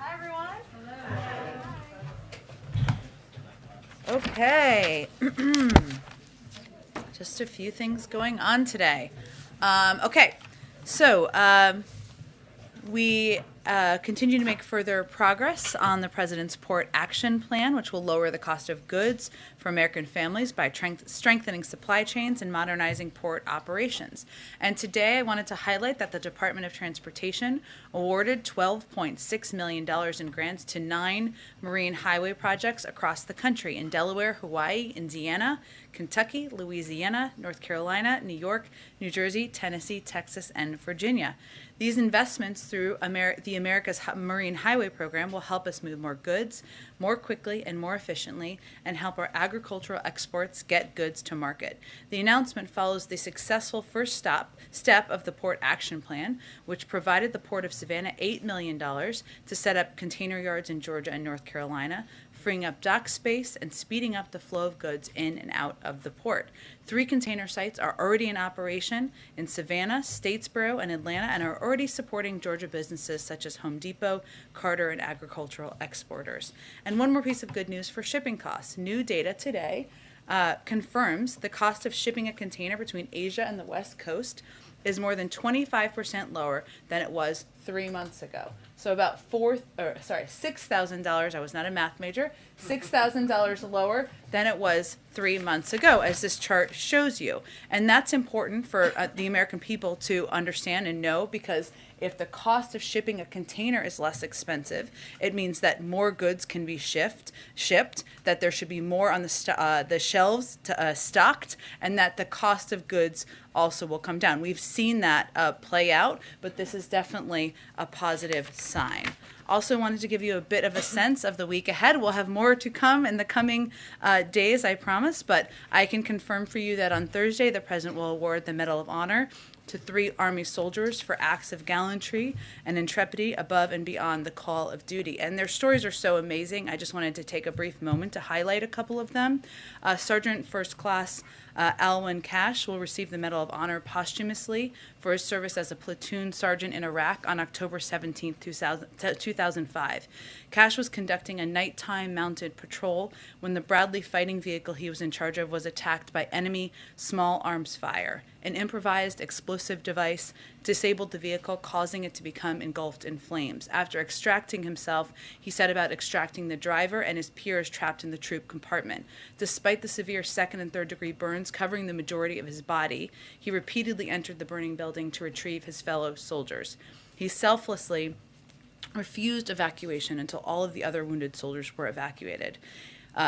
Hi, everyone. Hello. Okay. Just a few things going on today. Okay, so we continue to make further progress on the President's Port Action Plan, which will lower the cost of goods for American families by strengthening supply chains and modernizing port operations. And today I wanted to highlight that the Department of Transportation awarded $12.6 million in grants to 9 marine highway projects across the country in Delaware, Hawaii, Indiana, Kentucky, Louisiana, North Carolina, New York, New Jersey, Tennessee, Texas, and Virginia. These investments through the America's Marine Highway Program will help us move more goods more quickly and more efficiently and help our agricultural exports get goods to market. The announcement follows the successful first step of the Port Action Plan, which provided the Port of Savannah $8 million to set up container yards in Georgia and North Carolina, freeing up dock space and speeding up the flow of goods in and out of the port. 3 container sites are already in operation in Savannah, Statesboro, and Atlanta, and are already supporting Georgia businesses such as Home Depot, Carter, and agricultural exporters. And one more piece of good news for shipping costs. New data today confirms the cost of shipping a container between Asia and the West Coast is more than 25% lower than it was 3 months ago. So about $6,000, I was not a math major, $6,000 lower than it was 3 months ago, as this chart shows you. And that's important for the American people to understand and know, because if the cost of shipping a container is less expensive, it means that more goods can be shipped, that there should be more on the shelves stocked, and that the cost of goods also will come down. We've seen that play out, but this is definitely a positive sign. Also wanted to give you a bit of a sense of the week ahead. We'll have more to come in the coming days, I promise, but I can confirm for you that on Thursday, the President will award the Medal of Honor to 3 Army soldiers for acts of gallantry and intrepidity above and beyond the call of duty. And their stories are so amazing. I just wanted to take a brief moment to highlight a couple of them. Sergeant First Class Alwyn Cash will receive the Medal of Honor posthumously for his service as a platoon sergeant in Iraq on October 17, 2005. Cash was conducting a nighttime mounted patrol when the Bradley fighting vehicle he was in charge of was attacked by enemy small arms fire. An improvised explosive device disabled the vehicle, causing it to become engulfed in flames. After extracting himself, he set about extracting the driver and his peers trapped in the troop compartment. Despite the severe 2nd and 3rd degree burns covering the majority of his body, he repeatedly entered the burning building to retrieve his fellow soldiers. He selflessly refused evacuation until all of the other wounded soldiers were evacuated.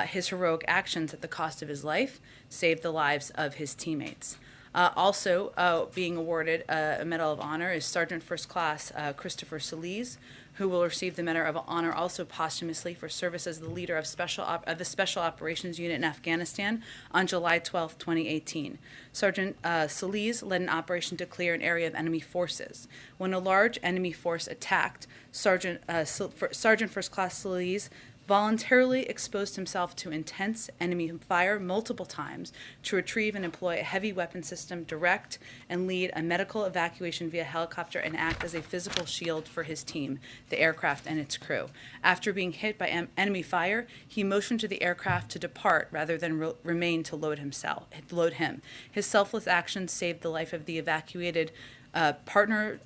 His heroic actions at the cost of his life saved the lives of his teammates. Also being awarded a Medal of Honor is Sergeant First Class Christopher Solis, who will receive the Medal of Honor also posthumously for service as the leader of the Special Operations Unit in Afghanistan on July 12, 2018. Sergeant Solis led an operation to clear an area of enemy forces. When a large enemy force attacked, Sergeant First Class Solis voluntarily exposed himself to intense enemy fire multiple times to retrieve and employ a heavy weapon system, direct and lead a medical evacuation via helicopter, and act as a physical shield for his team, the aircraft and its crew. After being hit by enemy fire, he motioned to the aircraft to depart rather than remain to load him. His selfless actions saved the life of the evacuated partnered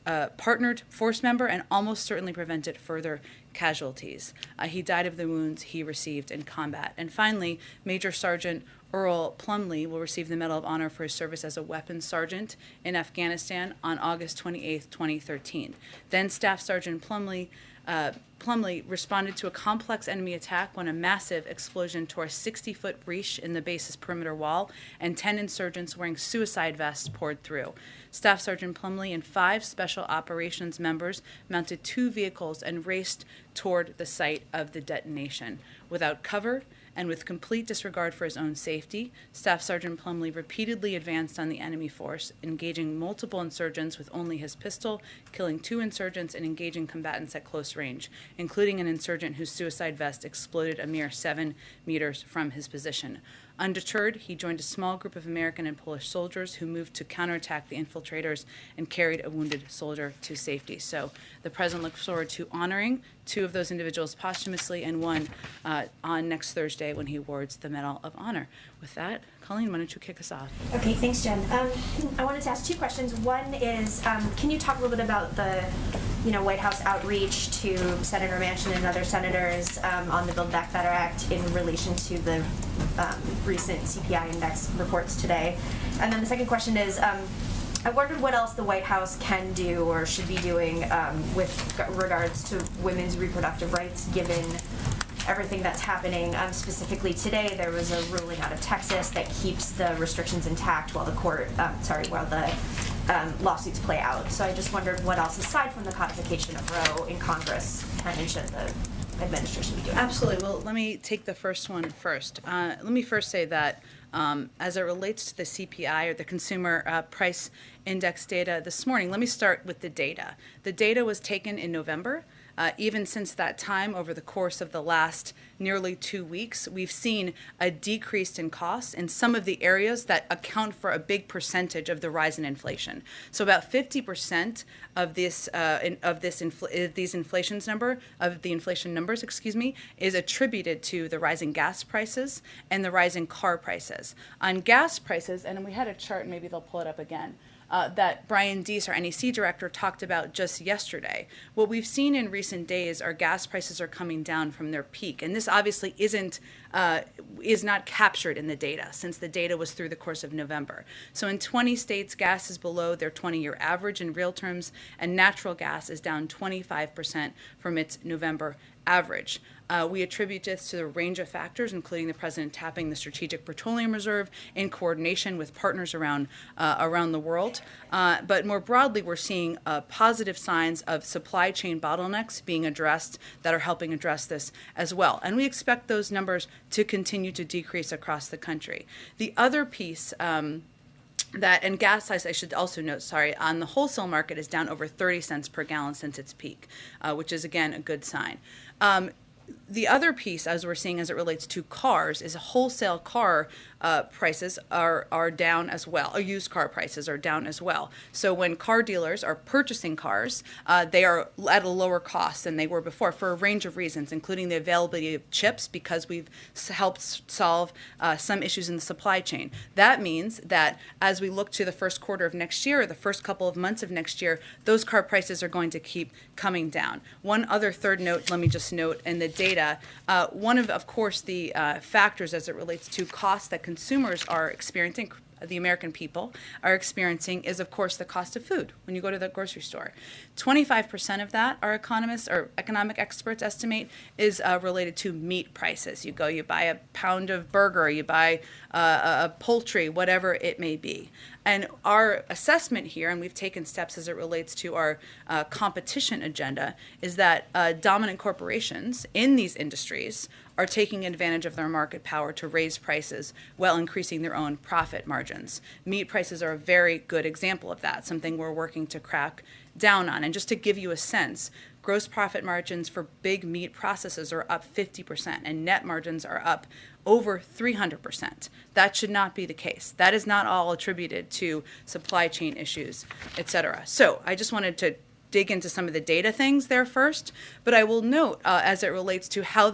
force member and almost certainly prevented further casualties. He died of the wounds he received in combat. And finally, Major Sergeant Earl Plumley will receive the Medal of Honor for his service as a weapons sergeant in Afghanistan on August 28, 2013. Then Staff Sergeant Plumley responded to a complex enemy attack when a massive explosion tore a 60-foot breach in the base's perimeter wall and 10 insurgents wearing suicide vests poured through. Staff Sergeant Plumley and 5 Special Operations members mounted 2 vehicles and raced toward the site of the detonation. Without cover and with complete disregard for his own safety, Staff Sergeant Plumley repeatedly advanced on the enemy force, engaging multiple insurgents with only his pistol, killing 2 insurgents and engaging combatants at close range, including an insurgent whose suicide vest exploded a mere 7 meters from his position. Undeterred, he joined a small group of American and Polish soldiers who moved to counterattack the infiltrators and carried a wounded soldier to safety. So the president looks forward to honoring 2 of those individuals posthumously and 1 on next Thursday when he awards the Medal of Honor. With that, Colleen, why don't you kick us off? Okay, thanks, Jen. I wanted to ask 2 questions. One is, can you talk a little bit about the, White House outreach to Senator Manchin and other senators on the Build Back Better Act in relation to the recent CPI index reports today? And then the second question is, I wondered what else the White House can do or should be doing with regards to women's reproductive rights, given everything that's happening. Specifically today, there was a ruling out of Texas that keeps the restrictions intact while the lawsuits play out. So I just wondered what else, aside from the codification of Roe in Congress, can and should the administration be doing? Absolutely. Well, let me take the first one first. Let me first say that as it relates to the CPI, or the Consumer Price Index data this morning, let me start with the data. The data was taken in November. Even since that time, over the course of the last nearly 2 weeks, we've seen a decrease in costs in some of the areas that account for a big percentage of the rise in inflation. So about 50% of the inflation numbers, is attributed to the rising gas prices and the rising car prices. On gas prices, and we had a chart, maybe they'll pull it up again, that Brian Deese, our NEC director, talked about just yesterday. What we've seen in recent days are gas prices are coming down from their peak, and this obviously is not captured in the data, since the data was through the course of November. So in 20 states, gas is below their 20-year average in real terms, and natural gas is down 25% from its November average. We attribute this to a range of factors, including the president tapping the Strategic Petroleum Reserve in coordination with partners around the world. But more broadly, we're seeing positive signs of supply chain bottlenecks being addressed that are helping address this as well. And we expect those numbers to continue to decrease across the country. The other piece and gas, I should also note, on the wholesale market is down over 30 cents per gallon since its peak, which is, again, a good sign. The other piece, as we're seeing as it relates to cars, is wholesale car prices are down as well. Or used car prices are down as well. So when car dealers are purchasing cars, they are at a lower cost than they were before for a range of reasons, including the availability of chips, because we've helped solve some issues in the supply chain. That means that as we look to the first quarter of next year, or the first couple of months of next year, those car prices are going to keep coming down. One other third note, let me just note in the data, one of course, the factors as it relates to costs that consumers are experiencing, the American people are experiencing, is of course the cost of food when you go to the grocery store. 25% of that, our economists or economic experts estimate, is related to meat prices. You go, you buy a pound of burger, you buy a poultry, whatever it may be. And our assessment here, and we've taken steps as it relates to our competition agenda, is that dominant corporations in these industries are taking advantage of their market power to raise prices while increasing their own profit margins. Meat prices are a very good example of that, something we're working to crack down on. And just to give you a sense, gross profit margins for big meat processors are up 50%, and net margins are up over 300%. That should not be the case. That is not all attributed to supply chain issues, et cetera. So I just wanted to dig into some of the data things there first, but I will note as it relates to how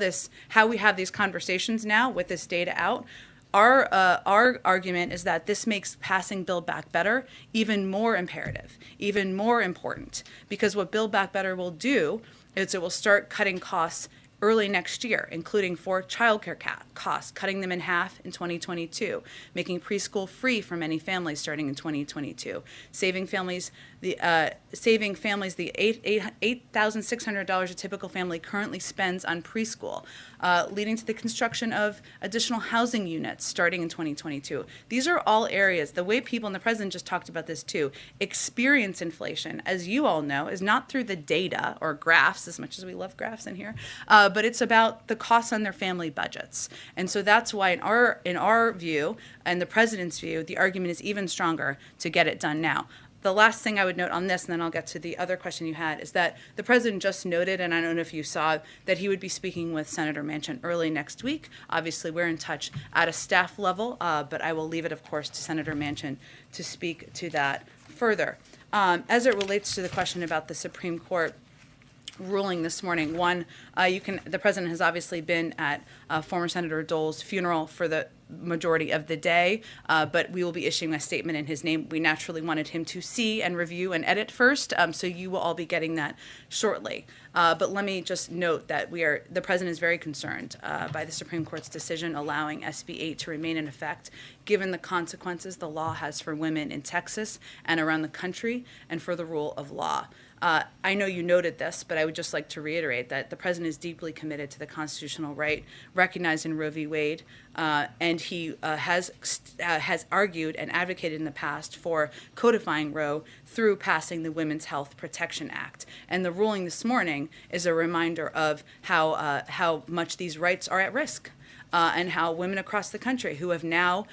we have these conversations now with this data out, our argument is that this makes passing Build Back Better even more imperative, even more important, because what Build Back Better will do is it will start cutting costs early next year, including for childcare costs, cutting them in half in 2022, making preschool free for many families starting in 2022, saving families the $8,600 a typical family currently spends on preschool, leading to the construction of additional housing units starting in 2022. These are all areas, the way people, and the president just talked about this too, experience inflation, as you all know, is not through the data or graphs, as much as we love graphs in here, but it's about the costs on their family budgets. And so that's why in our view, and the president's view, the argument is even stronger to get it done now. the last thing I would note on this, and then I'll get to the other question you had, is that the president just noted, and I don't know if you saw, that he would be speaking with Senator Manchin early next week. Obviously, we're in touch at a staff level, but I will leave it, of course, to Senator Manchin to speak to that further. As it relates to the question about the Supreme Court ruling this morning, the president has obviously been at former Senator Dole's funeral for the majority of the day, but we will be issuing a statement in his name. We naturally wanted him to see and review and edit first, so you will all be getting that shortly. But let me just note that the president is very concerned by the Supreme Court's decision allowing SB 8 to remain in effect, given the consequences the law has for women in Texas and around the country and for the rule of law. I know you noted this, but I would just like to reiterate that the president is deeply committed to the constitutional right recognized in Roe v. Wade, and he has argued and advocated in the past for codifying Roe through passing the Women's Health Protection Act. And the ruling this morning is a reminder of how much these rights are at risk. And how women across the country who have now,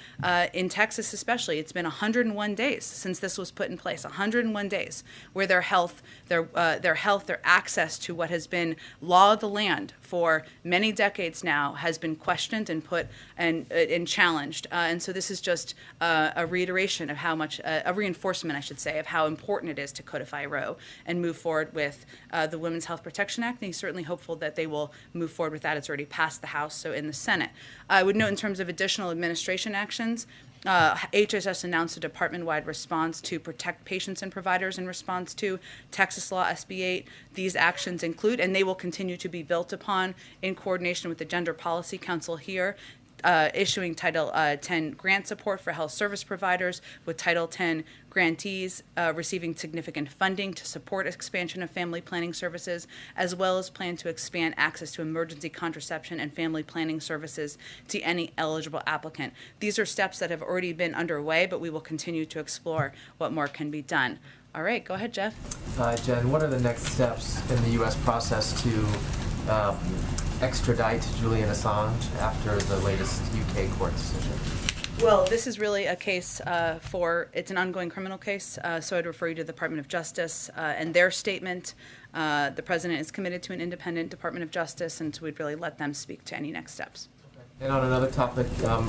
in Texas especially, it's been 101 days since this was put in place, 101 days, where their health, their access to what has been law of the land for many decades now has been questioned and put and challenged. And so this is just a reiteration of how much, a reinforcement, I should say, of how important it is to codify Roe and move forward with the Women's Health Protection Act. And he's certainly hopeful that they will move forward with that. It's already passed the House, so in the Senate. I would note in terms of additional administration actions, HHS announced a department-wide response to protect patients and providers in response to Texas Law SB 8. These actions include, and they will continue to be built upon in coordination with the Gender Policy Council here, issuing Title 10 grant support for health service providers, with Title 10 grantees receiving significant funding to support expansion of family planning services, as well as plan to expand access to emergency contraception and family planning services to any eligible applicant. These are steps that have already been underway, but we will continue to explore what more can be done. All right, go ahead, Jeff. Jen, what are the next steps in the U.S. process to extradite Julian Assange after the latest UK court decision? Well, this is really a case it's an ongoing criminal case, so I'd refer you to the Department of Justice and their statement. The president is committed to an independent Department of Justice, and so we'd really let them speak to any next steps. And on another topic,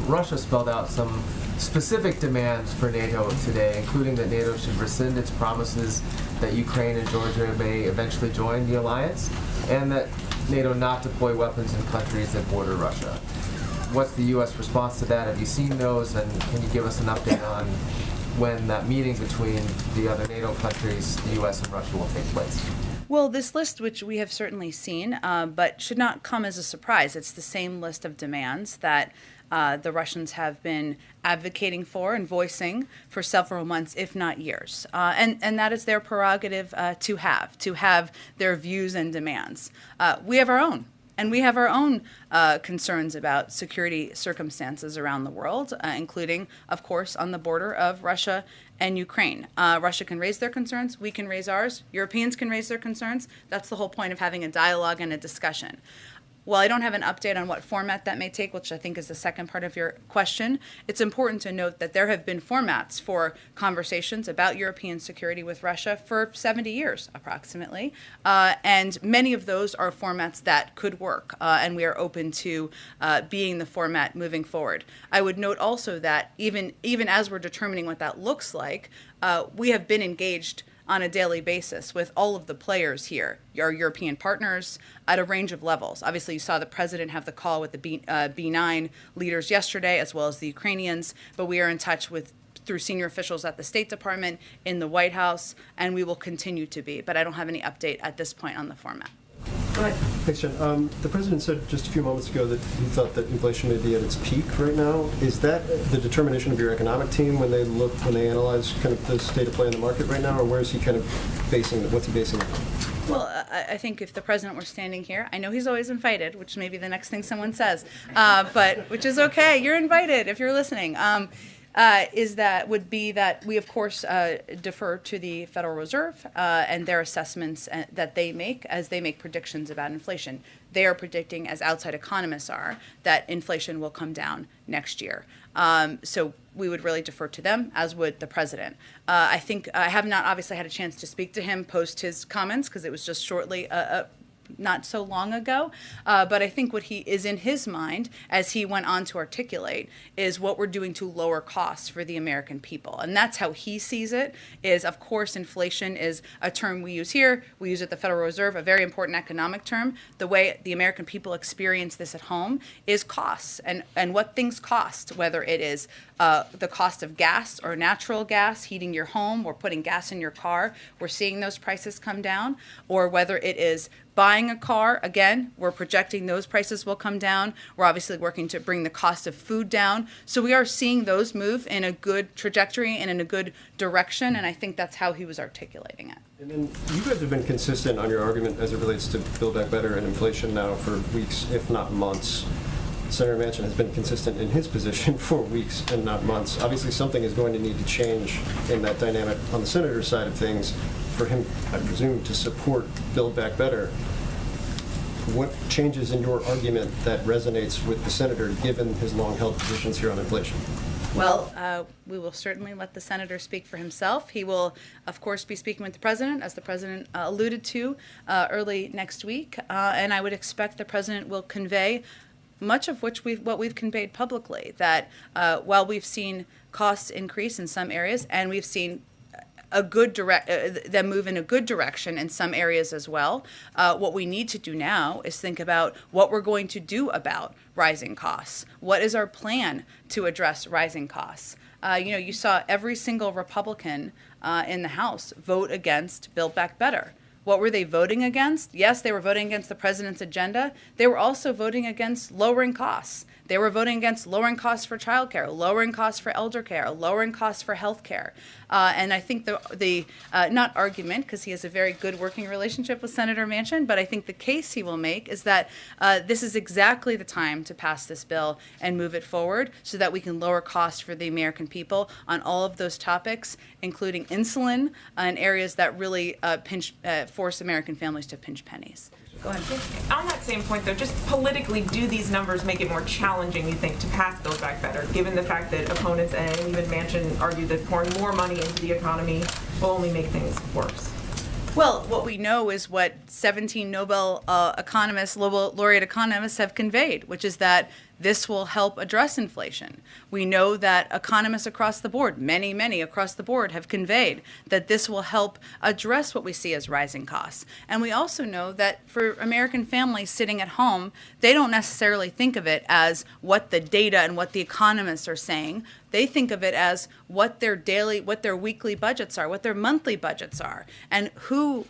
Russia spelled out some specific demands for NATO today, including that NATO should rescind its promises that Ukraine and Georgia may eventually join the alliance, and that NATO not deploy weapons in countries that border Russia. What's the U.S. response to that? Have you seen those, and can you give us an update on when that meeting between the other NATO countries, the U.S. and Russia, will take place? Well, this list, which we have certainly seen, but should not come as a surprise. It's the same list of demands that the Russians have been advocating for and voicing for several months, if not years. And that is their prerogative to have their views and demands. We have our own. And we have our own concerns about security circumstances around the world, including, of course, on the border of Russia and Ukraine. Russia can raise their concerns. We can raise ours. Europeans can raise their concerns. That's the whole point of having a dialogue and a discussion. While I don't have an update on what format that may take, which I think is the second part of your question, it's important to note that there have been formats for conversations about European security with Russia for 70 years, approximately. And many of those are formats that could work, and we are open to being the format moving forward. I would note also that even as we're determining what that looks like, we have been engaged on a daily basis with all of the players here, our European partners, at a range of levels. Obviously, you saw the president have the call with the B9 leaders yesterday, as well as the Ukrainians, but we are in touch through senior officials at the State Department, in the White House, and we will continue to be. But I don't have any update at this point on the format. Go ahead. Thanks, Jen. The president said just a few moments ago that he thought that inflation may be at its peak right now. Is that the determination of your economic team when they analyze kind of the state of play in the market right now, or where is he kind of basing it? What's he basing it on? Well, I think if the president were standing here, I know he's always invited, which may be the next thing someone says, but which is okay. You're invited if you're listening. would be that we, of course, defer to the Federal Reserve and their assessments that they make as they make predictions about inflation. They are predicting, as outside economists are, that inflation will come down next year. So we would really defer to them, as would the president. I think I have not obviously had a chance to speak to him post his comments because it was just shortly not so long ago, but I think what he is in his mind, as he went on to articulate, is what we're doing to lower costs for the American people. And that's how he sees it, is, of course, inflation is a term we use here. We use it at the Federal Reserve, a very important economic term. The way the American people experience this at home is costs and what things cost, whether it is the cost of gas or natural gas, heating your home or putting gas in your car. We're seeing those prices come down, or whether it is buying a car, again, we're projecting those prices will come down. We're obviously working to bring the cost of food down. So we are seeing those move in a good trajectory and in a good direction, and I think that's how he was articulating it. And then you guys have been consistent on your argument as it relates to Build Back Better and inflation now for weeks, if not months. Senator Manchin has been consistent in his position for weeks and not months. Obviously, something is going to need to change in that dynamic on the senator's side of things for him, I presume, to support Build Back Better. What changes in your argument that resonates with the senator, given his long-held positions here on inflation? Well, we will certainly let the senator speak for himself. He will, of course, be speaking with the president, as the president alluded to early next week, and I would expect the president will convey much of what we've conveyed publicly, that while we've seen costs increase in some areas, and we've seen them move in a good direction in some areas as well, what we need to do now is think about what we're going to do about rising costs. What is our plan to address rising costs? You saw every single Republican in the House vote against Build Back Better. What were they voting against? Yes, they were voting against the president's agenda. They were also voting against lowering costs. They were voting against lowering costs for childcare, lowering costs for elder care, lowering costs for health care. And I think the not argument, because he has a very good working relationship with Senator Manchin, but I think the case he will make is that this is exactly the time to pass this bill and move it forward so that we can lower costs for the American people on all of those topics, including insulin and areas that really force American families to pinch pennies. Go ahead. On that same point, though, just politically, do these numbers make it more challenging, you think, to pass Build Back Better, given the fact that opponents and even Manchin argue that pouring more money into the economy will only make things worse? Well, what we know is what 17 Nobel laureate economists have conveyed, which is that this will help address inflation. We know that economists across the board, many across the board, have conveyed that this will help address what we see as rising costs. And we also know that for American families sitting at home, they don't necessarily think of it as what the data and what the economists are saying. They think of it as what their weekly budgets are, what their monthly budgets are, and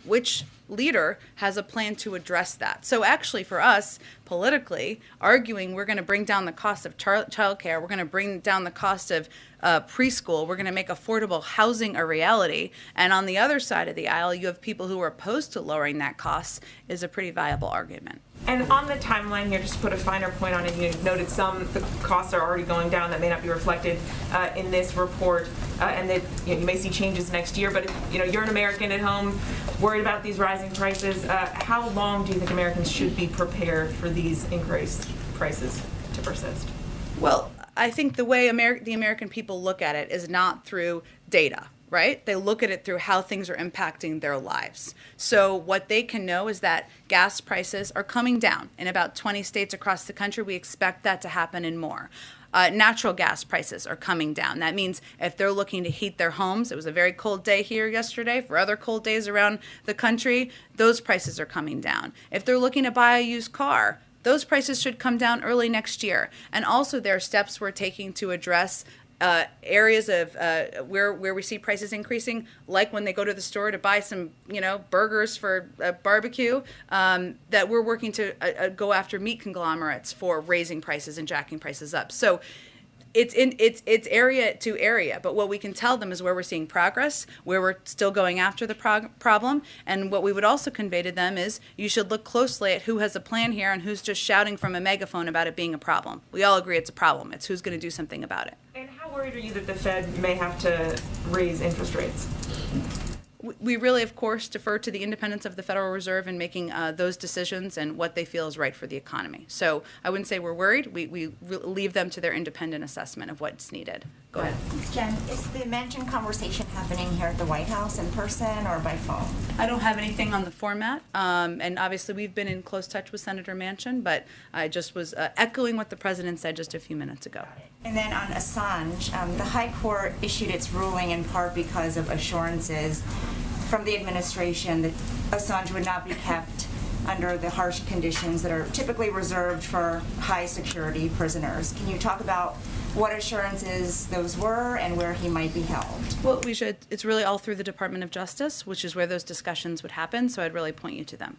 which leader has a plan to address that. So actually for us, politically, arguing we're going to bring down the cost of childcare, we're going to bring down the cost of preschool, we're going to make affordable housing a reality, and on the other side of the aisle, you have people who are opposed to lowering that cost, is a pretty viable argument. And on the timeline here, just to put a finer point on it, you noted the costs are already going down that may not be reflected in this report, and that you may see changes next year. But if you're an American at home worried about these rising prices, how long do you think Americans should be prepared for these increased prices to persist? Well, I think the way the American people look at it is not through data. Right? They look at it through how things are impacting their lives. So what they can know is that gas prices are coming down in about 20 states across the country. We expect that to happen in more. Natural gas prices are coming down. That means if they're looking to heat their homes, it was a very cold day here yesterday, for other cold days around the country, those prices are coming down. If they're looking to buy a used car, those prices should come down early next year. And also there are steps we're taking to address areas of where we see prices increasing, like when they go to the store to buy some, burgers for a barbecue, that we're working to go after meat conglomerates for raising prices and jacking prices up. So it's area to area, but what we can tell them is where we're seeing progress, where we're still going after the problem, and what we would also convey to them is you should look closely at who has a plan here and who's just shouting from a megaphone about it being a problem. We all agree it's a problem. It's who's going to do something about it. And how worried are you that the Fed may have to raise interest rates? We really, of course, defer to the independence of the Federal Reserve in making those decisions and what they feel is right for the economy. So I wouldn't say we're worried. We leave them to their independent assessment of what's needed. Go ahead. Jen, is the Manchin conversation happening here at the White House in person or by phone? I don't have anything on the format, and obviously we've been in close touch with Senator Manchin, but I just was echoing what the president said just a few minutes ago. And then on Assange, the High Court issued its ruling in part because of assurances from the administration that Assange would not be kept under the harsh conditions that are typically reserved for high security prisoners. Can you talk about what assurances those were and where he might be held? Well, it's really all through the Department of Justice, which is where those discussions would happen, so I'd really point you to them.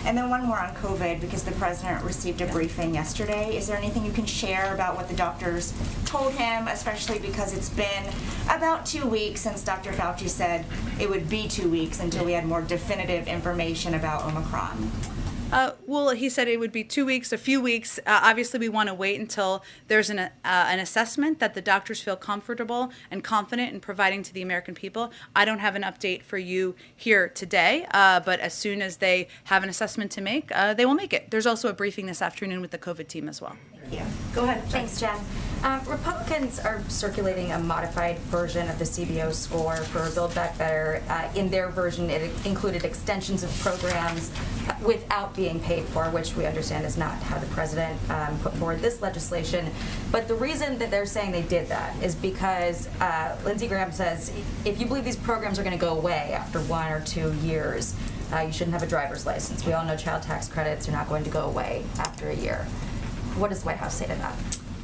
And then one more on COVID, because the president received a briefing yesterday. Is there anything you can share about what the doctors told him, especially because it's been about 2 weeks since Dr. Fauci said it would be 2 weeks until we had more definitive information about Omicron? Well, he said it would be 2 weeks, a few weeks. Obviously, we want to wait until there's an assessment that the doctors feel comfortable and confident in providing to the American people. I don't have an update for you here today, but as soon as they have an assessment to make, they will make it. There's also a briefing this afternoon with the COVID team as well. Yeah. Go ahead. Thanks, Jen. Republicans are circulating a modified version of the CBO score for Build Back Better. In their version, it included extensions of programs without being paid for, which we understand is not how the president put forward this legislation. But the reason that they're saying they did that is because Lindsey Graham says if you believe these programs are going to go away after 1 or 2 years, you shouldn't have a driver's license. We all know child tax credits are not going to go away after a year. What does the White House say to that?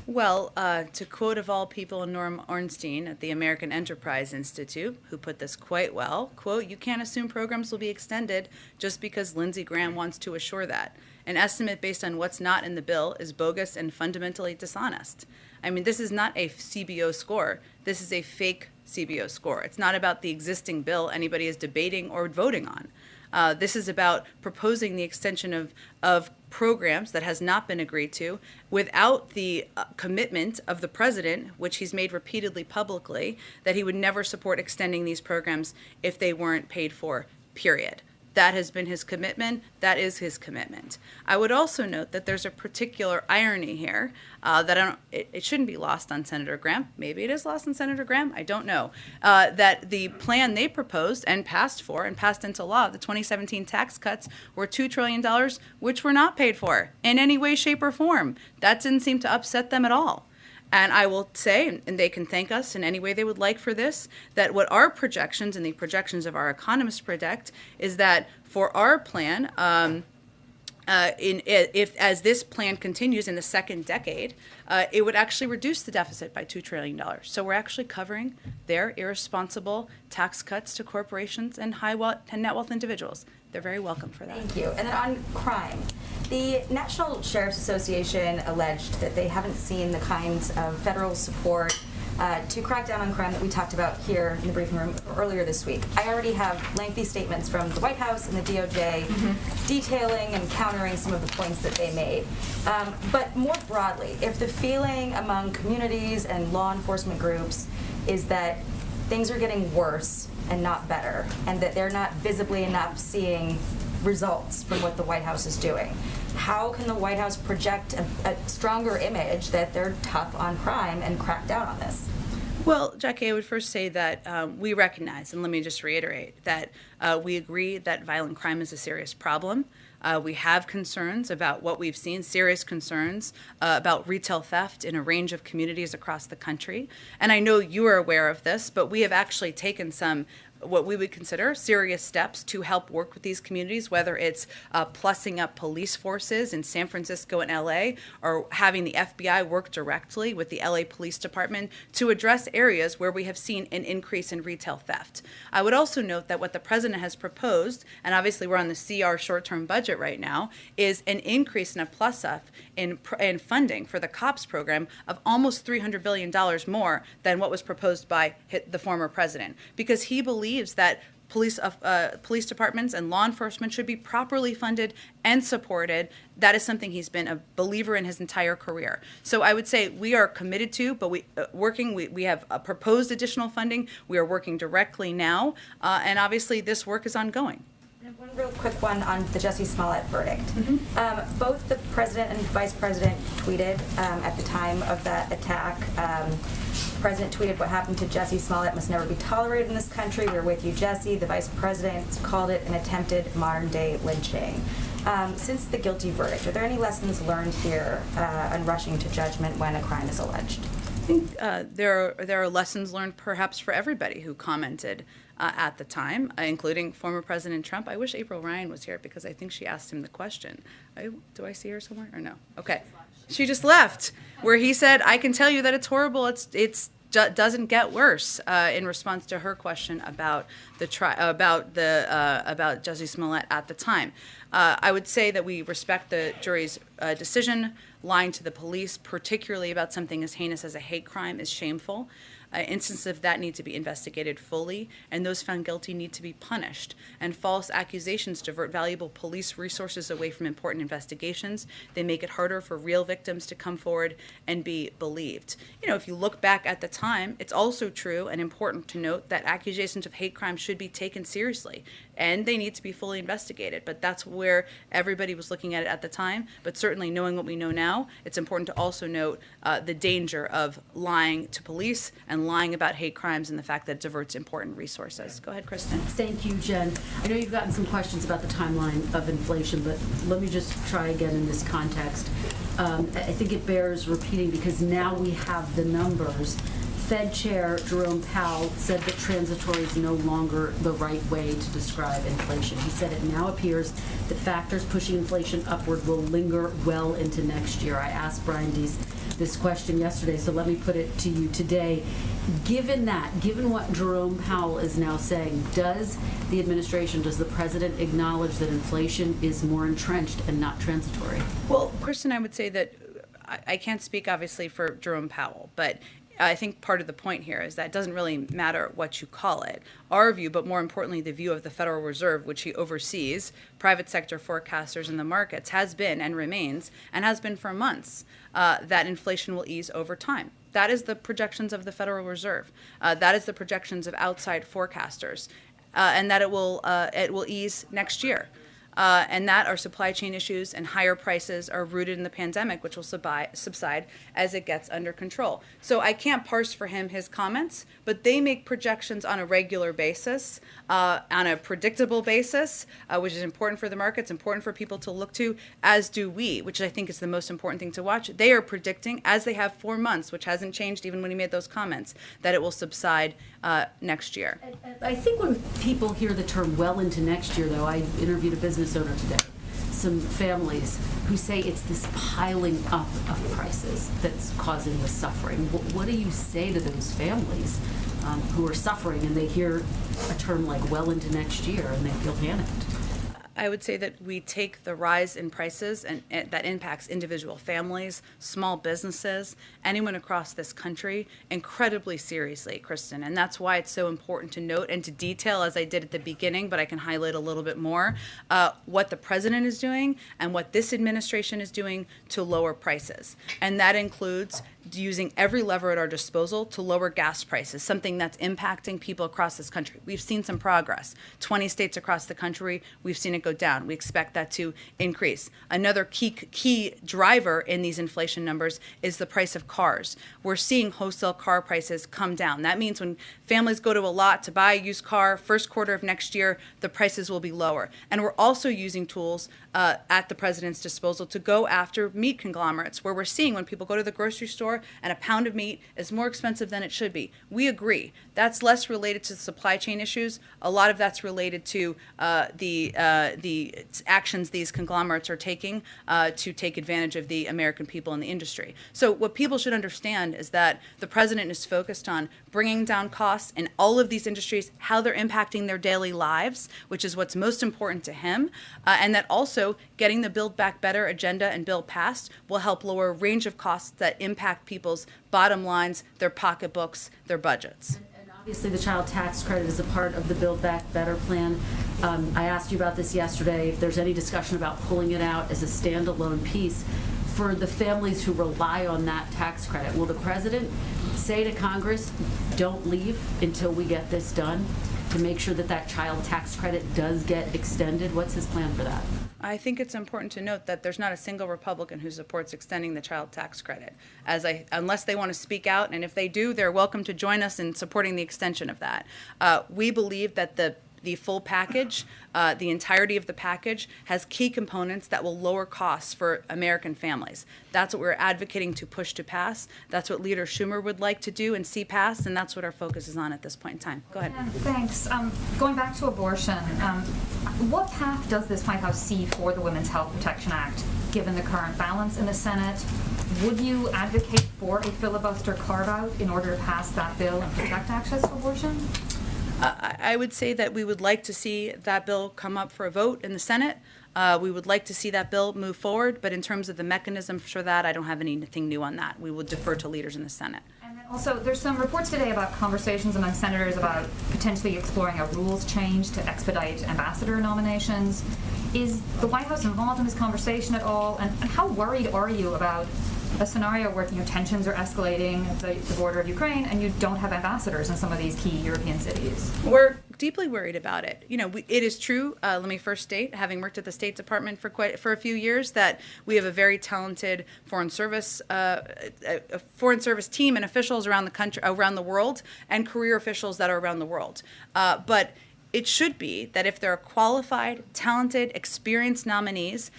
Well, to quote of all people Norm Ornstein at the American Enterprise Institute, who put this quite well, quote, "You can't assume programs will be extended just because Lindsey Graham wants to assure that. An estimate based on what's not in the bill is bogus and fundamentally dishonest." I mean, this is not a CBO score. This is a fake CBO score. It's not about the existing bill anybody is debating or voting on. This is about proposing the extension of programs that has not been agreed to without the commitment of the president, which he's made repeatedly publicly, that he would never support extending these programs if they weren't paid for, period. That has been his commitment. That is his commitment. I would also note that there's a particular irony here that it shouldn't be lost on Senator Graham. Maybe it is lost on Senator Graham. I don't know. That the plan they proposed and passed into law, the 2017 tax cuts, were $2 trillion, which were not paid for in any way, shape, or form. That didn't seem to upset them at all. And I will say, and they can thank us in any way they would like for this, that what our projections and the projections of our economists predict is that for our plan, if as this plan continues in the second decade, it would actually reduce the deficit by $2 trillion. So we're actually covering their irresponsible tax cuts to corporations and high wealth and net wealth individuals. They're very welcome for that. Thank you. And then on crime, the National Sheriff's Association alleged that they haven't seen the kinds of federal support to crack down on crime that we talked about here in the briefing room earlier this week. I already have lengthy statements from the White House and the DOJ detailing and countering some of the points that they made. But more broadly, if the feeling among communities and law enforcement groups is that things are getting worse and not better, and that they're not visibly enough seeing results from what the White House is doing, how can the White House project a stronger image that they're tough on crime and crack down on this? Well, Jackie, I would first say that we recognize, and let me just reiterate, that we agree that violent crime is a serious problem. We have concerns about what we've seen, serious concerns about retail theft in a range of communities across the country. And I know you are aware of this, but we have actually taken some what we would consider serious steps to help work with these communities, whether it's plussing up police forces in San Francisco and LA, or having the FBI work directly with the LA Police Department to address areas where we have seen an increase in retail theft. I would also note that what the president has proposed, and obviously we're on the CR short-term budget right now, is an increase and a plus up in funding for the COPS program of almost $300 billion more than what was proposed by the former president, because he believes that police departments and law enforcement should be properly funded and supported. That is something he's been a believer in his entire career. So I would say we are committed to, but we have proposed additional funding. We are working directly now, and obviously this work is ongoing. And one real quick one on the Jussie Smollett verdict. Both the president and vice president tweeted at the time of that attack. The president tweeted, "What happened to Jussie Smollett must never be tolerated in this country. We're with you, Jussie." The vice president called it an attempted modern-day lynching. Since the guilty verdict, are there any lessons learned here on rushing to judgment when a crime is alleged? I think there are lessons learned perhaps for everybody who commented at the time, including former President Trump. I wish April Ryan was here because I think she asked him the question. Do I see her somewhere or no? Okay. She just left, where he said, "I can tell you that it's horrible. It's doesn't get worse," in response to her question about about Jussie Smollett at the time. I would say that we respect the jury's decision. Lying to the police, particularly about something as heinous as a hate crime, is shameful. Instances of that need to be investigated fully, and those found guilty need to be punished. And false accusations divert valuable police resources away from important investigations. They make it harder for real victims to come forward and be believed. You know, if you look back at the time, it's also true and important to note that accusations of hate crime should be taken seriously, and they need to be fully investigated. But that's where everybody was looking at it at the time. But certainly knowing what we know now, it's important to also note the danger of lying to police and lying about hate crimes and the fact that it diverts important resources. Go ahead, Kristen. Thank you, Jen. I know you've gotten some questions about the timeline of inflation, but let me just try again in this context. I think it bears repeating because now we have the numbers. Fed Chair Jerome Powell said that transitory is no longer the right way to describe inflation. He said it now appears that factors pushing inflation upward will linger well into next year. I asked Brian Deese this question yesterday, so let me put it to you today. Given what Jerome Powell is now saying, does the administration, does the president acknowledge that inflation is more entrenched and not transitory? Well, Kristen, I would say that I can't speak obviously for Jerome Powell, but I think part of the point here is that it doesn't really matter what you call it. Our view, but more importantly, the view of the Federal Reserve, which he oversees, private sector forecasters in the markets, has been and remains, and has been for months, that inflation will ease over time. That is the projections of the Federal Reserve. That is the projections of outside forecasters, and that it will ease next year. And that our supply chain issues and higher prices are rooted in the pandemic, which will subside as it gets under control. So I can't parse for him his comments, but they make projections on a regular basis, on a predictable basis, which is important for the markets, important for people to look to, as do we, which I think is the most important thing to watch. They are predicting, as they have for months, which hasn't changed even when he made those comments, that it will subside next year. I think when people hear the term well into next year, though, I interviewed a business owner today, some families who say it's this piling up of prices that's causing the suffering. What do you say to those families who are suffering and they hear a term like well into next year and they feel panicked? I would say that we take the rise in prices and that impacts individual families, small businesses, anyone across this country incredibly seriously, Kristen. And that's why it's so important to note and to detail, as I did at the beginning, but I can highlight a little bit more, what the president is doing and what this administration is doing to lower prices. And that includes using every lever at our disposal to lower gas prices, something that's impacting people across this country. We've seen some progress. 20 states across the country, we've seen it go down. We expect that to increase. Another key driver in these inflation numbers is the price of cars. We're seeing wholesale car prices come down. That means when families go to a lot to buy a used car, first quarter of next year, the prices will be lower. And we're also using tools at the president's disposal to go after meat conglomerates, where we're seeing when people go to the grocery store and a pound of meat is more expensive than it should be. We agree. That's less related to supply chain issues. A lot of that's related to the actions these conglomerates are taking to take advantage of the American people and the industry. So what people should understand is that the president is focused on bringing down costs in all of these industries, how they're impacting their daily lives, which is what's most important to him, and that also getting the Build Back Better agenda and bill passed will help lower a range of costs that impact people's bottom lines, their pocketbooks, their budgets. And Obviously, the child tax credit is a part of the Build Back Better plan. I asked you about this yesterday, if there's any discussion about pulling it out as a standalone piece for the families who rely on that tax credit. Will the president say to Congress, don't leave until we get this done, to make sure that that child tax credit does get extended? What's his plan for that? I think it's important to note that there's not a single Republican who supports extending the child tax credit, unless they want to speak out, and if they do, they're welcome to join us in supporting the extension of that. We believe that the full package, the entirety of the package, has key components that will lower costs for American families. That's what we're advocating to push to pass. That's what Leader Schumer would like to do and see passed, and that's what our focus is on at this point in time. Go ahead. Thanks. Going back to abortion, what path does this White House see for the Women's Health Protection Act, given the current balance in the Senate? Would you advocate for a filibuster carve-out in order to pass that bill and protect access to abortion? I would say that we would like to see that bill come up for a vote in the Senate. We would like to see that bill move forward, but in terms of the mechanism for that, I don't have anything new on that. We will defer to leaders in the Senate. And then also, there's some reports today about conversations among senators about potentially exploring a rules change to expedite ambassador nominations. Is the White House involved in this conversation at all? And how worried are you about a scenario where tensions are escalating at the border of Ukraine and you don't have ambassadors in some of these key European cities? We're deeply worried about it. It is true, let me first state, having worked at the State Department for a few years, that we have a very talented foreign service team and officials around the country, around the world, and career officials that are around the world. But it should be that if there are qualified, talented, experienced nominees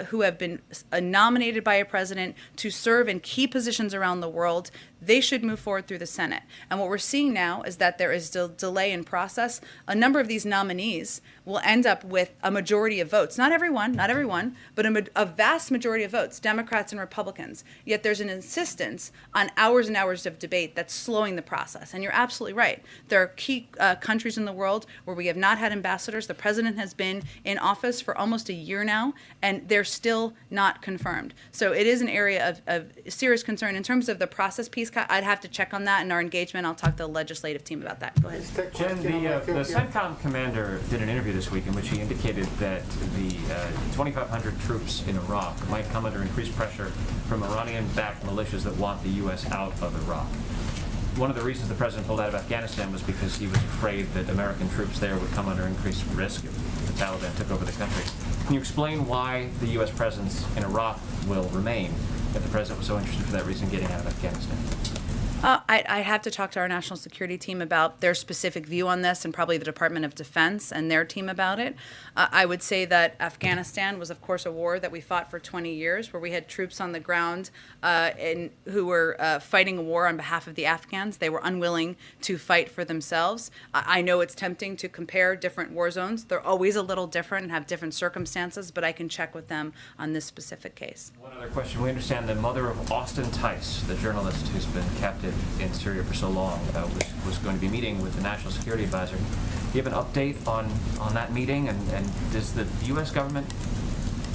who have been nominated by a president to serve in key positions around the world, they should move forward through the Senate. And what we're seeing now is that there is still delay in process. A number of these nominees will end up with a majority of votes. Not everyone, but a vast majority of votes, Democrats and Republicans. Yet there's an insistence on hours and hours of debate that's slowing the process. And you're absolutely right. There are key countries in the world where we have not had ambassadors. The president has been in office for almost a year now, and they're still not confirmed. So it is an area of serious concern. In terms of the process piece, I'd have to check on that in our engagement. I'll talk to the legislative team about that. Go ahead. Jen, the CENTCOM commander did an interview this week in which he indicated that the 2,500 troops in Iraq might come under increased pressure from Iranian-backed militias that want the U.S. out of Iraq. One of the reasons the president pulled out of Afghanistan was because he was afraid that American troops there would come under increased risk if the Taliban took over the country. Can you explain why the U.S. presence in Iraq will remain if the president was so interested for that reason getting out of Afghanistan? I have to talk to our national security team about their specific view on this, and probably the Department of Defense and their team about it. I would say that Afghanistan was, of course, a war that we fought for 20 years, where we had troops on the ground who were fighting a war on behalf of the Afghans. They were unwilling to fight for themselves. I know it's tempting to compare different war zones. They're always a little different and have different circumstances, but I can check with them on this specific case. One other question. We understand the mother of Austin Tice, the journalist who's been captive in Syria for so long, was going to be meeting with the National Security Advisor. Do you have an update on that meeting? And does the U.S. government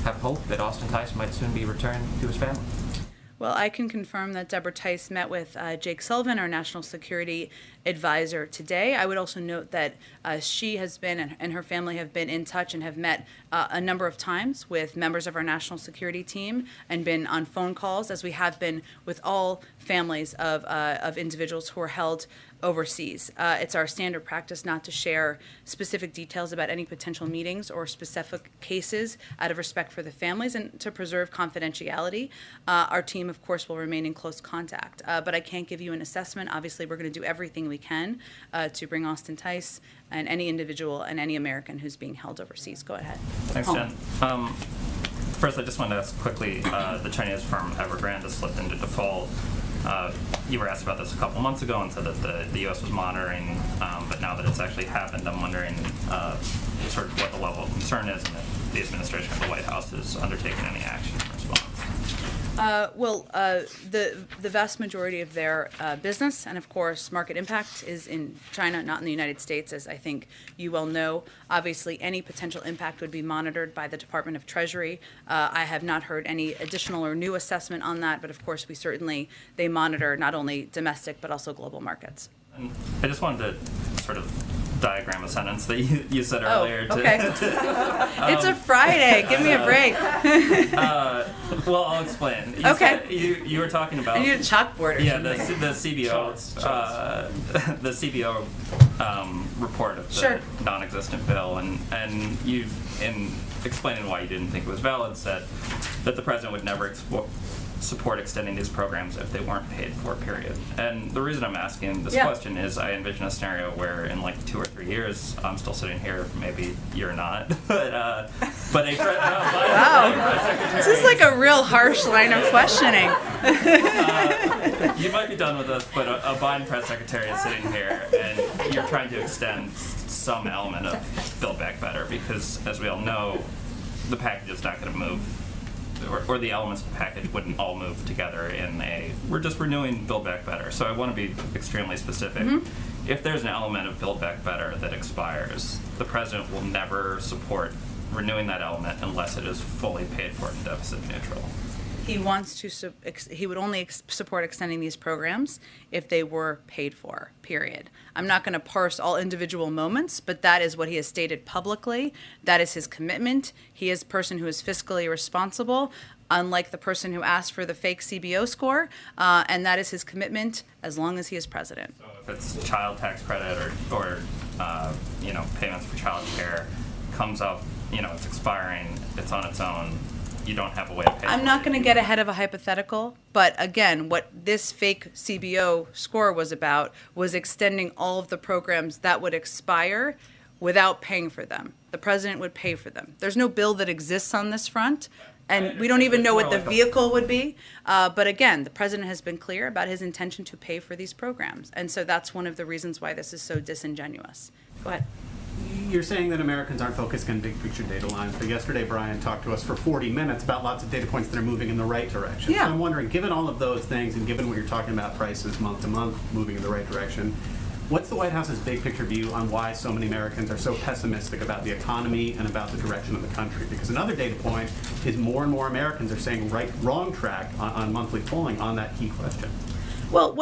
have hope that Austin Tice might soon be returned to his family? Well, I can confirm that Deborah Tice met with Jake Sullivan, our national security advisor, today. I would also note that she has been and her family have been in touch and have met a number of times with members of our national security team and been on phone calls, as we have been with all families of individuals who are held overseas. It's our standard practice not to share specific details about any potential meetings or specific cases out of respect for the families and to preserve confidentiality. Our team, of course, will remain in close contact, but I can't give you an assessment. Obviously, we're going to do everything we can to bring Austin Tice and any individual and any American who's being held overseas. Go ahead. Thanks, Jen. First, I just wanted to ask quickly, the Chinese firm Evergrande has slipped into default. You were asked about this a couple months ago and said that the U.S. was monitoring, but now that it's actually happened, I'm wondering sort of what the level of concern is and if the administration of the White House has undertaken any action in response. The vast majority of their business and, of course, market impact is in China, not in the United States, as I think you well know. Obviously, any potential impact would be monitored by the Department of Treasury. I have not heard any additional or new assessment on that, but, of course, they monitor not only domestic but also global markets. I just wanted to sort of diagram a sentence that you said earlier. Okay. It's a Friday. Give me a break. Well, I'll explain. You were talking about. I need a chalkboard. Or something. The CBO. The CBO report of the non-existent bill, and you, in explaining why you didn't think it was valid, said that the president would never support extending these programs if they weren't paid for, period. And the reason I'm asking this question is I envision a scenario where in like 2 or 3 years, I'm still sitting here, maybe you're not, but a wow, this is like a real harsh line of questioning. You might be done with us, but a Biden press secretary is sitting here and you're trying to extend some element of Build Back Better because, as we all know, the package is not going to move, or the elements of the package wouldn't all move together in we're just renewing Build Back Better. So I want to be extremely specific. Mm-hmm. If there's an element of Build Back Better that expires, the president will never support renewing that element unless it is fully paid for and deficit neutral. He wants to. He would only support extending these programs if they were paid for. Period. I'm not going to parse all individual moments, but that is what he has stated publicly. That is his commitment. He is a person who is fiscally responsible, unlike the person who asked for the fake CBO score, and that is his commitment as long as he is president. So if it's child tax credit or payments for child care comes up, it's expiring, it's on its own. You don't have a way to pay. I'm not going to get ahead of a hypothetical, but again, what this fake CBO score was about was extending all of the programs that would expire without paying for them. The president would pay for them. There's no bill that exists on this front, and we don't even know what the vehicle would be. But again, the president has been clear about his intention to pay for these programs, and so that's one of the reasons why this is so disingenuous. Go ahead. You're saying that Americans aren't focused on big picture data lines, but yesterday Brian talked to us for 40 minutes about lots of data points that are moving in the right direction. Yeah. So I'm wondering, given all of those things and given what you're talking about, prices month to month moving in the right direction, what's the White House's big picture view on why so many Americans are so pessimistic about the economy and about the direction of the country? Because another data point is more and more Americans are saying wrong track on monthly polling on that key question. Well,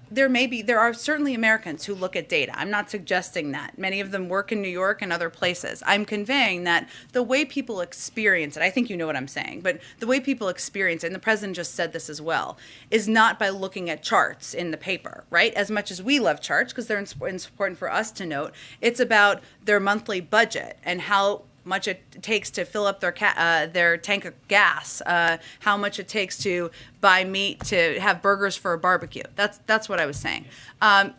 there are certainly Americans who look at data. I'm not suggesting that. Many of them work in New York and other places. I'm conveying that the way people experience it, I think you know what I'm saying, but the way people experience it, and the president just said this as well, is not by looking at charts in the paper, right? As much as we love charts, because they're important for us to note, it's about their monthly budget and how much it takes to fill up their tank of gas, how much it takes to buy meat to have burgers for a barbecue. That's what I was saying.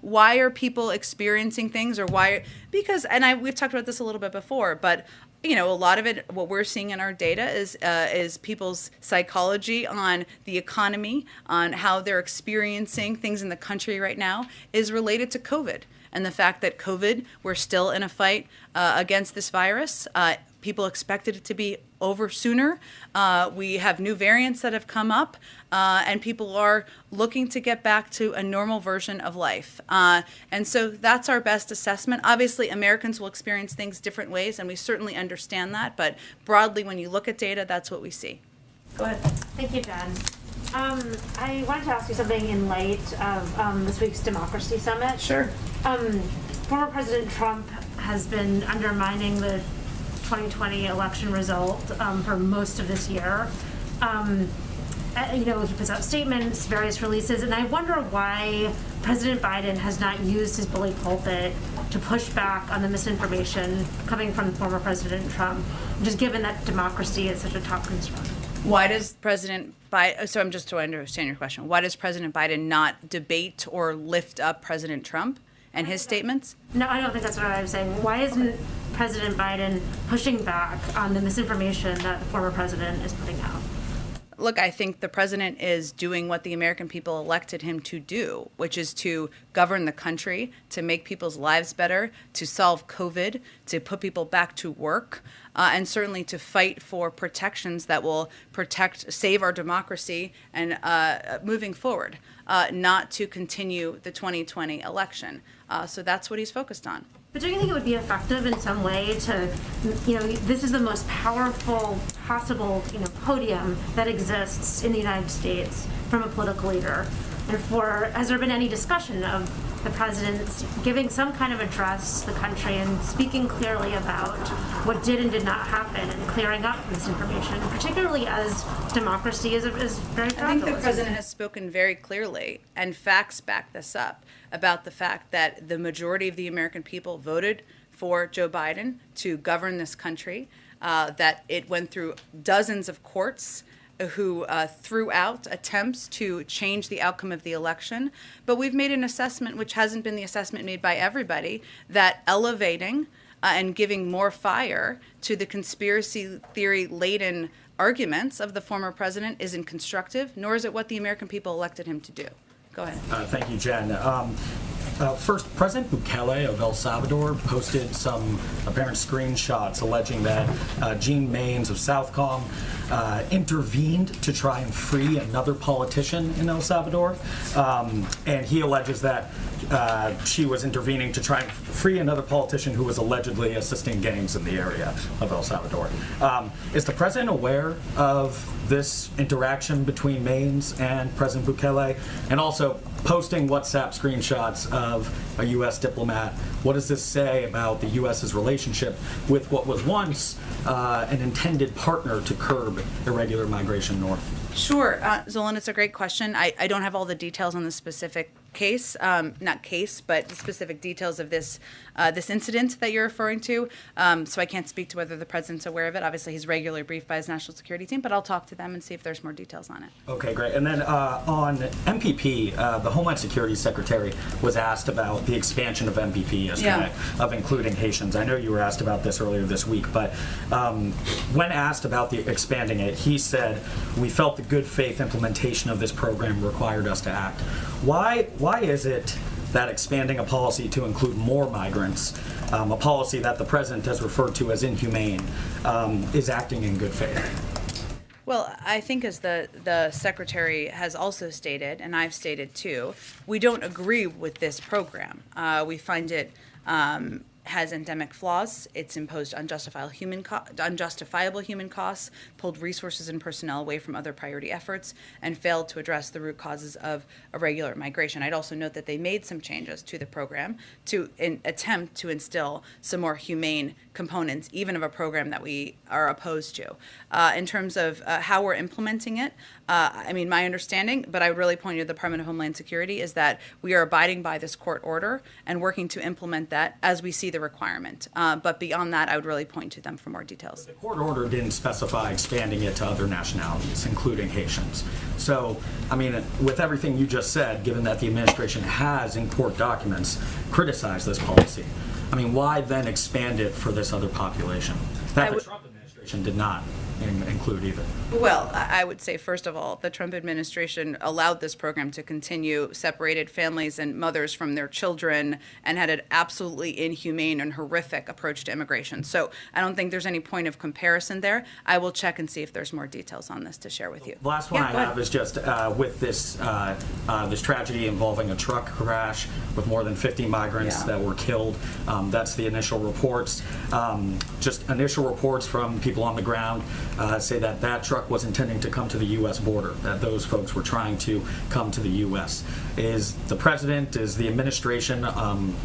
Why are people experiencing things, or why? Because, and we've talked about this a little bit before, but a lot of it, what we're seeing in our data is people's psychology on the economy, on how they're experiencing things in the country right now, is related to COVID. And the fact that COVID, we're still in a fight against this virus. People expected it to be over sooner. We have new variants that have come up, and people are looking to get back to a normal version of life. And so that's our best assessment. Obviously, Americans will experience things different ways, and we certainly understand that. But broadly, when you look at data, that's what we see. Go ahead. Thank you, Jen. I wanted to ask you something in light of this week's Democracy Summit. Sure. Former President Trump has been undermining the 2020 election result for most of this year. He puts out statements, various releases, and I wonder why President Biden has not used his bully pulpit to push back on the misinformation coming from former President Trump, just given that democracy is such a top concern. Why does President Biden, so I'm just to understand your question, why does President Biden not debate or lift up President Trump and his statements? No, I don't think that's what I'm saying. Why isn't President Biden pushing back on the misinformation that the former president is putting out? Look, I think the president is doing what the American people elected him to do, which is to govern the country, to make people's lives better, to solve COVID, to put people back to work, and certainly to fight for protections that will save our democracy and moving forward, not to continue the 2020 election. So that's what he's focused on. But do you think it would be effective in some way to, this is the most powerful possible, podium that exists in the United States from a political leader. Therefore, has there been any discussion of the president giving some kind of address to the country and speaking clearly about what did and did not happen and clearing up misinformation, particularly as democracy is very fragile. I think the president has spoken very clearly, and facts back this up, about the fact that the majority of the American people voted for Joe Biden to govern this country, that it went through dozens of courts who threw out attempts to change the outcome of the election. But we've made an assessment, which hasn't been the assessment made by everybody, that elevating and giving more fire to the conspiracy theory-laden arguments of the former president isn't constructive, nor is it what the American people elected him to do. Go ahead. Thank you, Jen. First, President Bukele of El Salvador posted some apparent screenshots alleging that Jean Maynes of Southcom intervened to try and free another politician in El Salvador. And he alleges that she was intervening to try and free another politician who was allegedly assisting gangs in the area of El Salvador. Is the president aware of this interaction between Maynes and President Bukele? And also, posting WhatsApp screenshots of a U.S. diplomat, what does this say about the U.S.'s relationship with what was once an intended partner to curb irregular migration north? Sure, Zolan, it's a great question. I don't have all the details on the specific case, not case, but the specific details of this this incident that you're referring to. So I can't speak to whether the president's aware of it. Obviously, he's regularly briefed by his national security team, but I'll talk to them and see if there's more details on it. Okay, great. And then on MPP, the Homeland Security Secretary was asked about the expansion of MPP yesterday, of including Haitians. I know you were asked about this earlier this week, but when asked about the expanding it, he said, "We felt the good faith implementation of this program required us to act." Why is it that expanding a policy to include more migrants, a policy that the president has referred to as inhumane, is acting in good faith? Well, I think as the secretary has also stated, and I've stated too, we don't agree with this program. We find it has endemic flaws. It's imposed unjustifiable human costs, pulled resources and personnel away from other priority efforts, and failed to address the root causes of irregular migration. I'd also note that they made some changes to the program to attempt to instill some more humane components, even of a program that we are opposed to. In terms of how we're implementing it, I mean, my understanding, but I would really point you to the Department of Homeland Security, is that we are abiding by this court order and working to implement that as we see the requirement. But beyond that, I would really point to them for more details. The court order didn't specify expanding it to other nationalities, including Haitians. So, I mean, with everything you just said, given that the administration has, in court documents, criticized this policy, I mean, why then expand it for this other population that the Trump administration did not include either? Well, I would say, first of all, the Trump administration allowed this program to continue, separated families and mothers from their children, and had an absolutely inhumane and horrific approach to immigration. So I don't think there's any point of comparison there. I will check and see if there's more details on this to share with you. The last one I have is just with this this tragedy involving a truck crash with more than 50 migrants that were killed. That's the initial reports. Just initial reports from people on the ground say that that truck was intending to come to the U.S. border, that those folks were trying to come to the U.S. Is the president, is the administration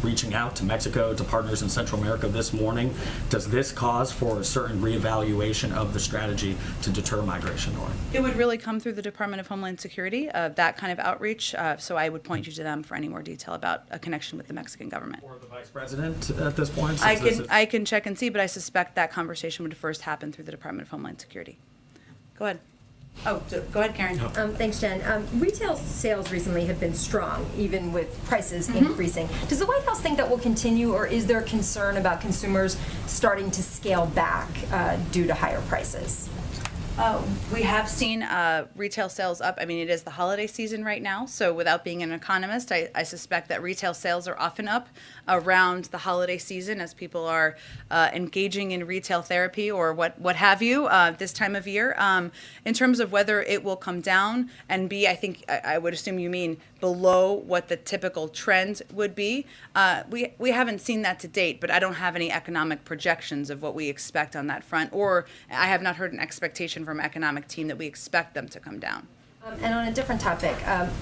reaching out to Mexico, to partners in Central America this morning? Does this cause for a certain reevaluation of the strategy to deter migration north? It would really come through the Department of Homeland Security, that kind of outreach. So I would point you to them for any more detail about a connection with the Mexican government. Or the vice president at this point? I can check and see, but I suspect that conversation would first happen through the Department of Homeland Security. Go ahead. Oh, go ahead, Karen. Thanks, Jen. Retail sales recently have been strong, even with prices increasing. Does the White House think that will continue, or is there concern about consumers starting to scale back due to higher prices? We have seen retail sales up. I mean, it is the holiday season right now, so without being an economist, I suspect that retail sales are often up around the holiday season as people are engaging in retail therapy or what have you this time of year. In terms of whether it will come down and be, I think I would assume you mean below what the typical trend would be. We haven't seen that to date, but I don't have any economic projections of what we expect on that front, or I have not heard an expectation from economic team that we expect them to come down. And on a different topic,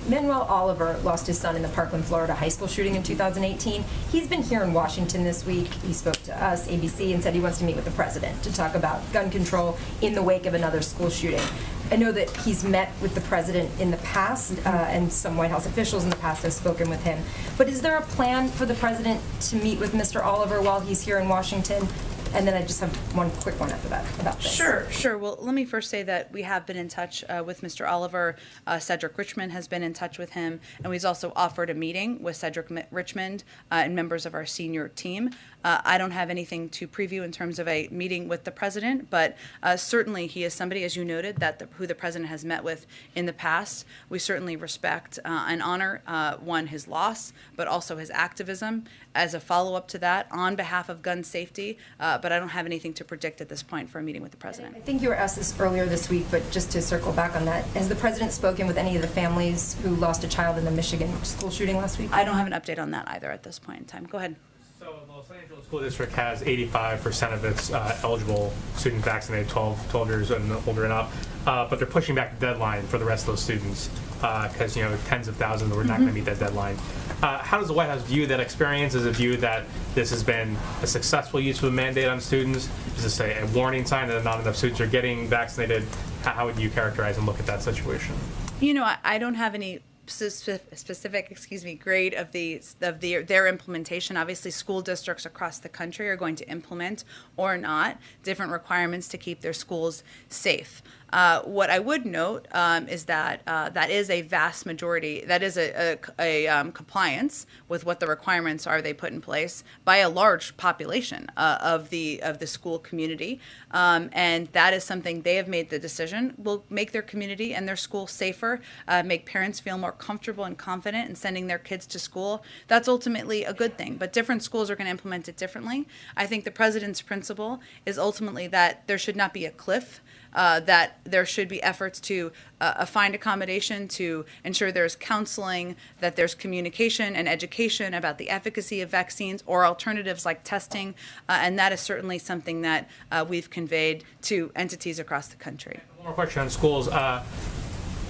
Manuel Oliver lost his son in the Parkland, Florida high school shooting in 2018. He's been here in Washington this week. He spoke to us, ABC, and said he wants to meet with the president to talk about gun control in the wake of another school shooting. I know that he's met with the president in the past, and some White House officials in the past have spoken with him. But is there a plan for the president to meet with Mr. Oliver while he's here in Washington? And then I just have one quick one after that about this. Sure. Well, let me first say that we have been in touch with Mr. Oliver. Cedric Richmond has been in touch with him, and we've also offered a meeting with Cedric Richmond and members of our senior team. I don't have anything to preview in terms of a meeting with the president, but certainly he is somebody, as you noted, who the president has met with in the past. We certainly respect and honor, his loss, but also his activism as a follow-up to that on behalf of gun safety. But I don't have anything to predict at this point for a meeting with the president. I think you were asked this earlier this week, but just to circle back on that, has the president spoken with any of the families who lost a child in the Michigan school shooting last week? I don't have an update on that either at this point in time. Go ahead. So the Los Angeles School District has 85% of its eligible students vaccinated, 12 years and older and up, but they're pushing back the deadline for the rest of those students because tens of thousands were not going to meet that deadline. How does the White House view that experience? Is it viewed that this has been a successful use of a mandate on students? Is this a warning sign that not enough students are getting vaccinated? How would you characterize and look at that situation? I don't have any specific grade of their implementation. Obviously, school districts across the country are going to implement or not different requirements to keep their schools safe. What I would note is that that is a vast majority, that is a compliance with what the requirements are they put in place by a large population of the school community. And that is something they have made the decision will make their community and their school safer, make parents feel more comfortable and confident in sending their kids to school. That's ultimately a good thing, but different schools are going to implement it differently. I think the president's principle is ultimately that there should not be a cliff, that there should be efforts to find accommodation, to ensure there's counseling, that there's communication and education about the efficacy of vaccines or alternatives like testing, and that is certainly something that we've conveyed to entities across the country. One more question on schools.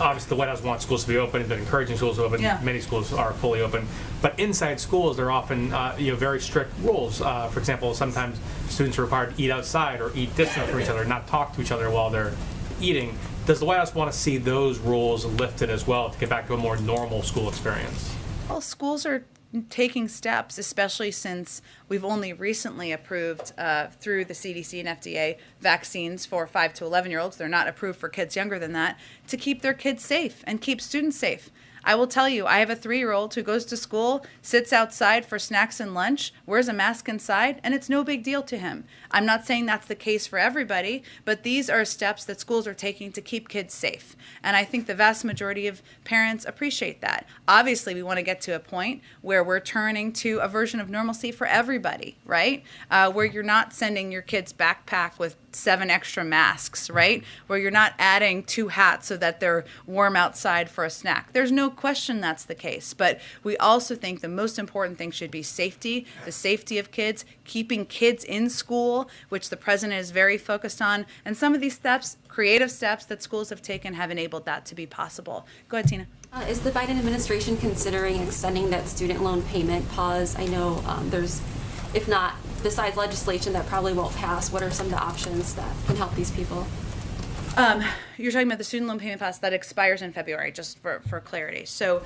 Obviously, the White House wants schools to be open and been encouraging schools to open. Yeah. Many schools are fully open. But inside schools, there are often very strict rules. For example, sometimes students are required to eat outside or eat distant from each other, not talk to each other while they're eating. Does the White House want to see those rules lifted as well to get back to a more normal school experience? Well, schools are taking steps, especially since we've only recently approved through the CDC and FDA vaccines for 5 to 11-year-olds. They're not approved for kids younger than that, to keep their kids safe and keep students safe. I will tell you, I have a 3-year-old who goes to school, sits outside for snacks and lunch, wears a mask inside, and it's no big deal to him. I'm not saying that's the case for everybody, but these are steps that schools are taking to keep kids safe. And I think the vast majority of parents appreciate that. Obviously, we want to get to a point where we're turning to a version of normalcy for everybody, right? Where you're not sending your kids backpack with 7 extra masks, right? Where you're not adding 2 hats so that they're warm outside for a snack. There's no question that's the case, but we also think the most important thing should be safety, the safety of kids, keeping kids in school, which the president is very focused on, and some of these steps, creative steps that schools have taken have enabled that to be possible. Go ahead, Tina. Is the Biden administration considering extending that student loan payment pause? I know there's, if not, besides legislation that probably won't pass, what are some of the options that can help these people? You're talking about the student loan payment pass that expires in February, just for clarity. So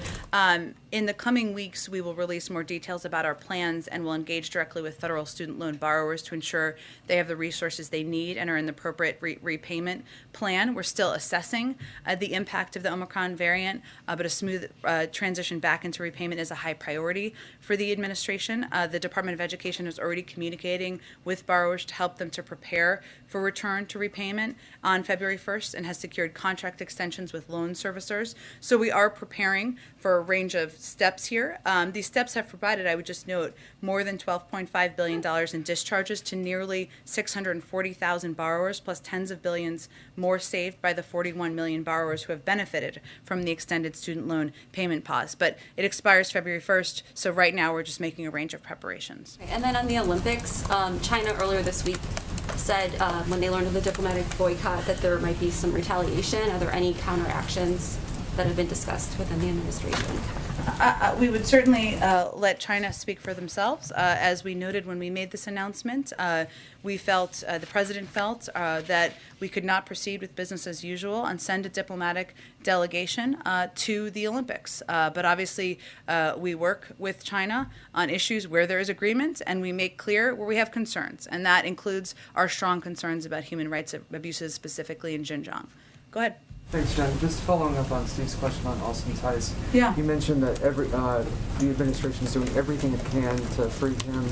in the coming weeks, we will release more details about our plans, and we'll engage directly with federal student loan borrowers to ensure they have the resources they need and are in the appropriate repayment plan. We're still assessing the impact of the Omicron variant, but a smooth transition back into repayment is a high priority for the administration. The Department of Education is already communicating with borrowers to help them to prepare for return to repayment on February 1st and has secured contract extensions with loan servicers. So we are preparing for a range of steps here. These steps have provided, I would just note, more than $12.5 billion in discharges to nearly 640,000 borrowers, plus tens of billions more saved by the 41 million borrowers who have benefited from the extended student loan payment pause. But it expires February 1st, so right now we're just making a range of preparations. And then on the Olympics, China earlier this week said when they learned of the diplomatic boycott that there might be some retaliation. Are there any counteractions that have been discussed within the administration. We would certainly let China speak for themselves. As we noted when we made this announcement, we felt, the president felt, that we could not proceed with business as usual and send a diplomatic delegation to the Olympics. But obviously, we work with China on issues where there is agreement, and we make clear where we have concerns. And that includes our strong concerns about human rights abuses, specifically in Xinjiang. Go ahead. Thanks, Jen. Just following up on Steve's question on Austin Tice. Yeah. You mentioned that the administration is doing everything it can to free him.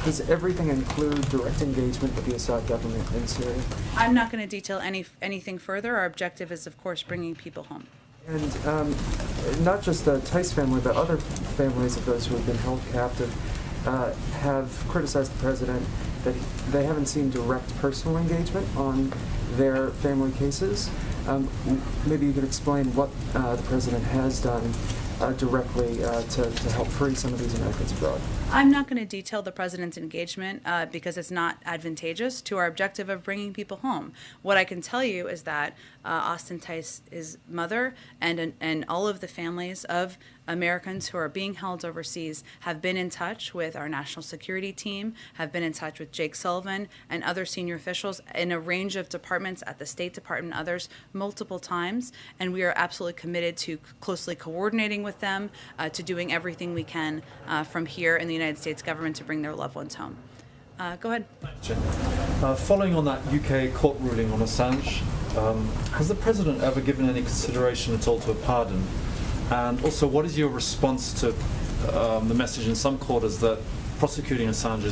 Does everything include direct engagement with the Assad government in Syria? I'm not going to detail anything further. Our objective is, of course, bringing people home. And not just the Tice family, but other families of those who have been held captive have criticized the president that they haven't seen direct personal engagement on their family cases. Maybe you could explain what the president has done directly to help free some of these Americans abroad. I'm not going to detail the president's engagement because it's not advantageous to our objective of bringing people home. What I can tell you is that Austin Tice's mother and all of the families of Americans who are being held overseas have been in touch with our national security team, have been in touch with Jake Sullivan and other senior officials in a range of departments at the State Department and others multiple times, and we are absolutely committed to closely coordinating with them, to doing everything we can from here in the United States government to bring their loved ones home. Go ahead. Following on that UK court ruling on Assange, has the president ever given any consideration at all to a pardon? And also, what is your response to the message in some quarters that prosecuting Assange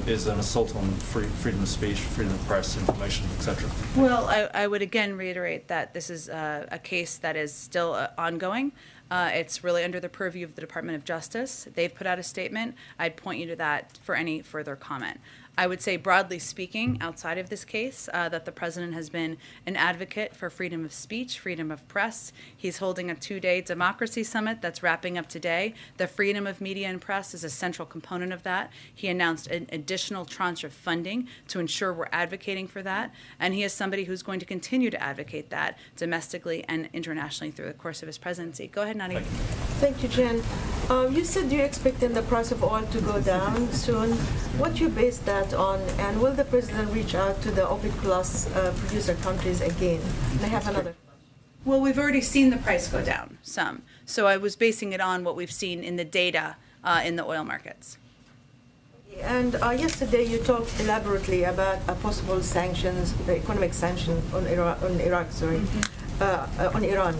is an assault on freedom of speech, freedom of press, information, etc.? Well, I would again reiterate that this is a case that is still ongoing. It's really under the purview of the Department of Justice. They've put out a statement. I'd point you to that for any further comment. I would say, broadly speaking, outside of this case, that the president has been an advocate for freedom of speech, freedom of press. He's holding a 2-day democracy summit that's wrapping up today. The freedom of media and press is a central component of that. He announced an additional tranche of funding to ensure we're advocating for that. And he is somebody who's going to continue to advocate that domestically and internationally through the course of his presidency. Go ahead, Nadia. Thank you, Jen. You said you're expecting the price of oil to go down soon. What do you base that on, and will the president reach out to the OPEC Plus producer countries again? And I have another. Well, we've already seen the price go down some, so I was basing it on what we've seen in the data in the oil markets. And yesterday you talked elaborately about a possible sanctions, economic sanctions on Iraq, on Iran.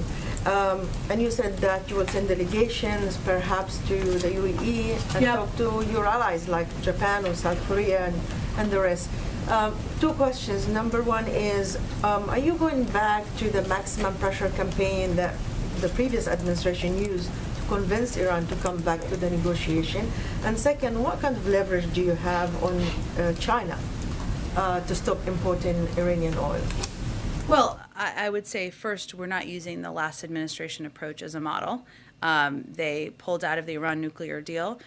And you said that you will send delegations perhaps to the UAE and talk to your allies like Japan or South Korea and the rest. 2 questions. Number one is, are you going back to the maximum pressure campaign that the previous administration used to convince Iran to come back to the negotiation? And second, what kind of leverage do you have on China to stop importing Iranian oil? Well, I would say first, we're not using the last administration approach as a model. They pulled out of the Iran nuclear deal,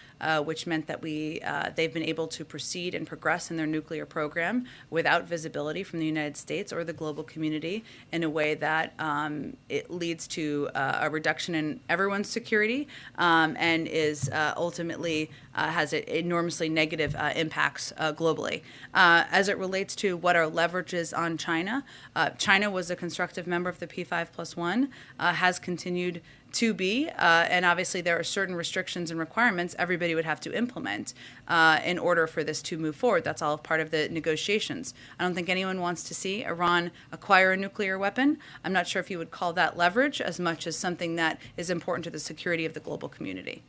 which meant that they've been able to proceed and progress in their nuclear program without visibility from the United States or the global community in a way that it leads to a reduction in everyone's security and is ultimately has enormously negative impacts globally. As it relates to what our leverage is on China, China was a constructive member of the P5+1, has continued to be, and obviously there are certain restrictions and requirements everybody would have to implement in order for this to move forward. That's all part of the negotiations. I don't think anyone wants to see Iran acquire a nuclear weapon. I'm not sure if you would call that leverage as much as something that is important to the security of the global community.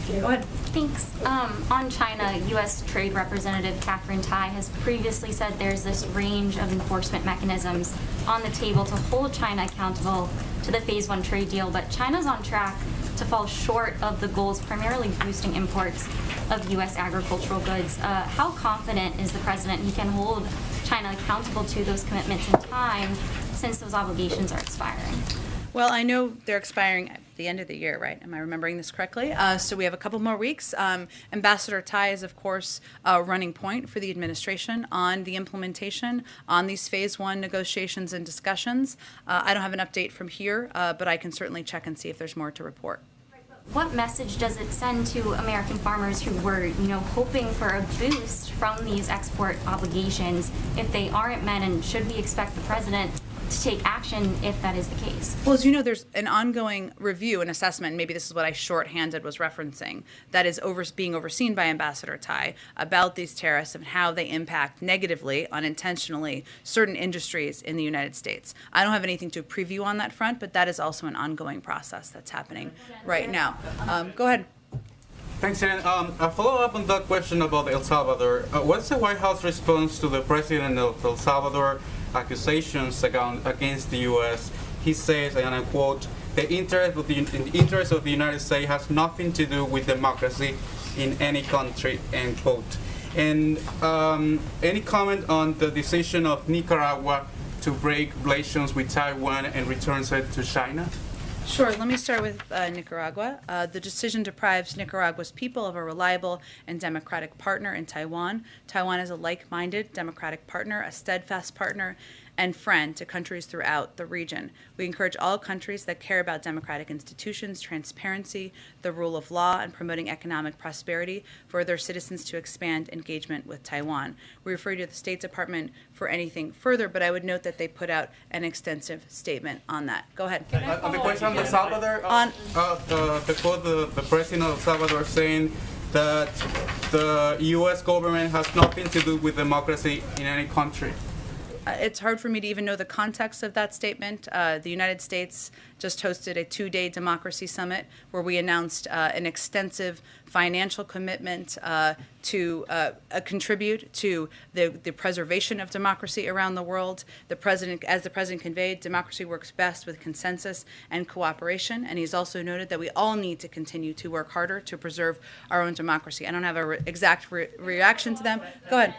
Go ahead. Thanks. On China, U.S. Trade Representative Catherine Tai has previously said there's this range of enforcement mechanisms on the table to hold China accountable to the Phase 1 trade deal, but China's on track to fall short of the goals, primarily boosting imports of U.S. agricultural goods. How confident is the president he can hold China accountable to those commitments in time, since those obligations are expiring? Well, I know they're expiring at the end of the year, right? Am I remembering this correctly? So we have a couple more weeks. Ambassador Tai is, of course, a running point for the administration on the implementation on these phase 1 negotiations and discussions. I don't have an update from here, but I can certainly check and see if there's more to report. What message does it send to American farmers who were, hoping for a boost from these export obligations if they aren't met, and should we expect the president to take action if that is the case? Well, as you know, there's an ongoing review and assessment, and maybe this is what I shorthanded was referencing, that is being overseen by Ambassador Tai about these tariffs and how they impact negatively, unintentionally, certain industries in the United States. I don't have anything to preview on that front, but that is also an ongoing process that's happening right now. Go ahead. Thanks, Jen. A follow-up on that question about El Salvador. What's the White House response to the president of El Salvador accusations against the U.S.? He says, and I quote, the interest of the United States has nothing to do with democracy in any country, end quote. And any comment on the decision of Nicaragua to break relations with Taiwan and return it to China? Sure. Let me start with Nicaragua. The decision deprives Nicaragua's people of a reliable and democratic partner in Taiwan. Taiwan is a like-minded democratic partner, a steadfast partner, and friend to countries throughout the region. We encourage all countries that care about democratic institutions, transparency, the rule of law, and promoting economic prosperity for their citizens to expand engagement with Taiwan. We refer you to the State Department for anything further, but I would note that they put out an extensive statement on that. Go ahead. On the question of El Salvador, the president of El Salvador saying that the U.S. government has nothing to do with democracy in any country. It's hard for me to even know the context of that statement. The United States just hosted a 2-day democracy summit where we announced an extensive financial commitment to contribute to the preservation of democracy around the world. As the president conveyed, democracy works best with consensus and cooperation, and he's also noted that we all need to continue to work harder to preserve our own democracy. I don't have an exact reaction to them. Go ahead.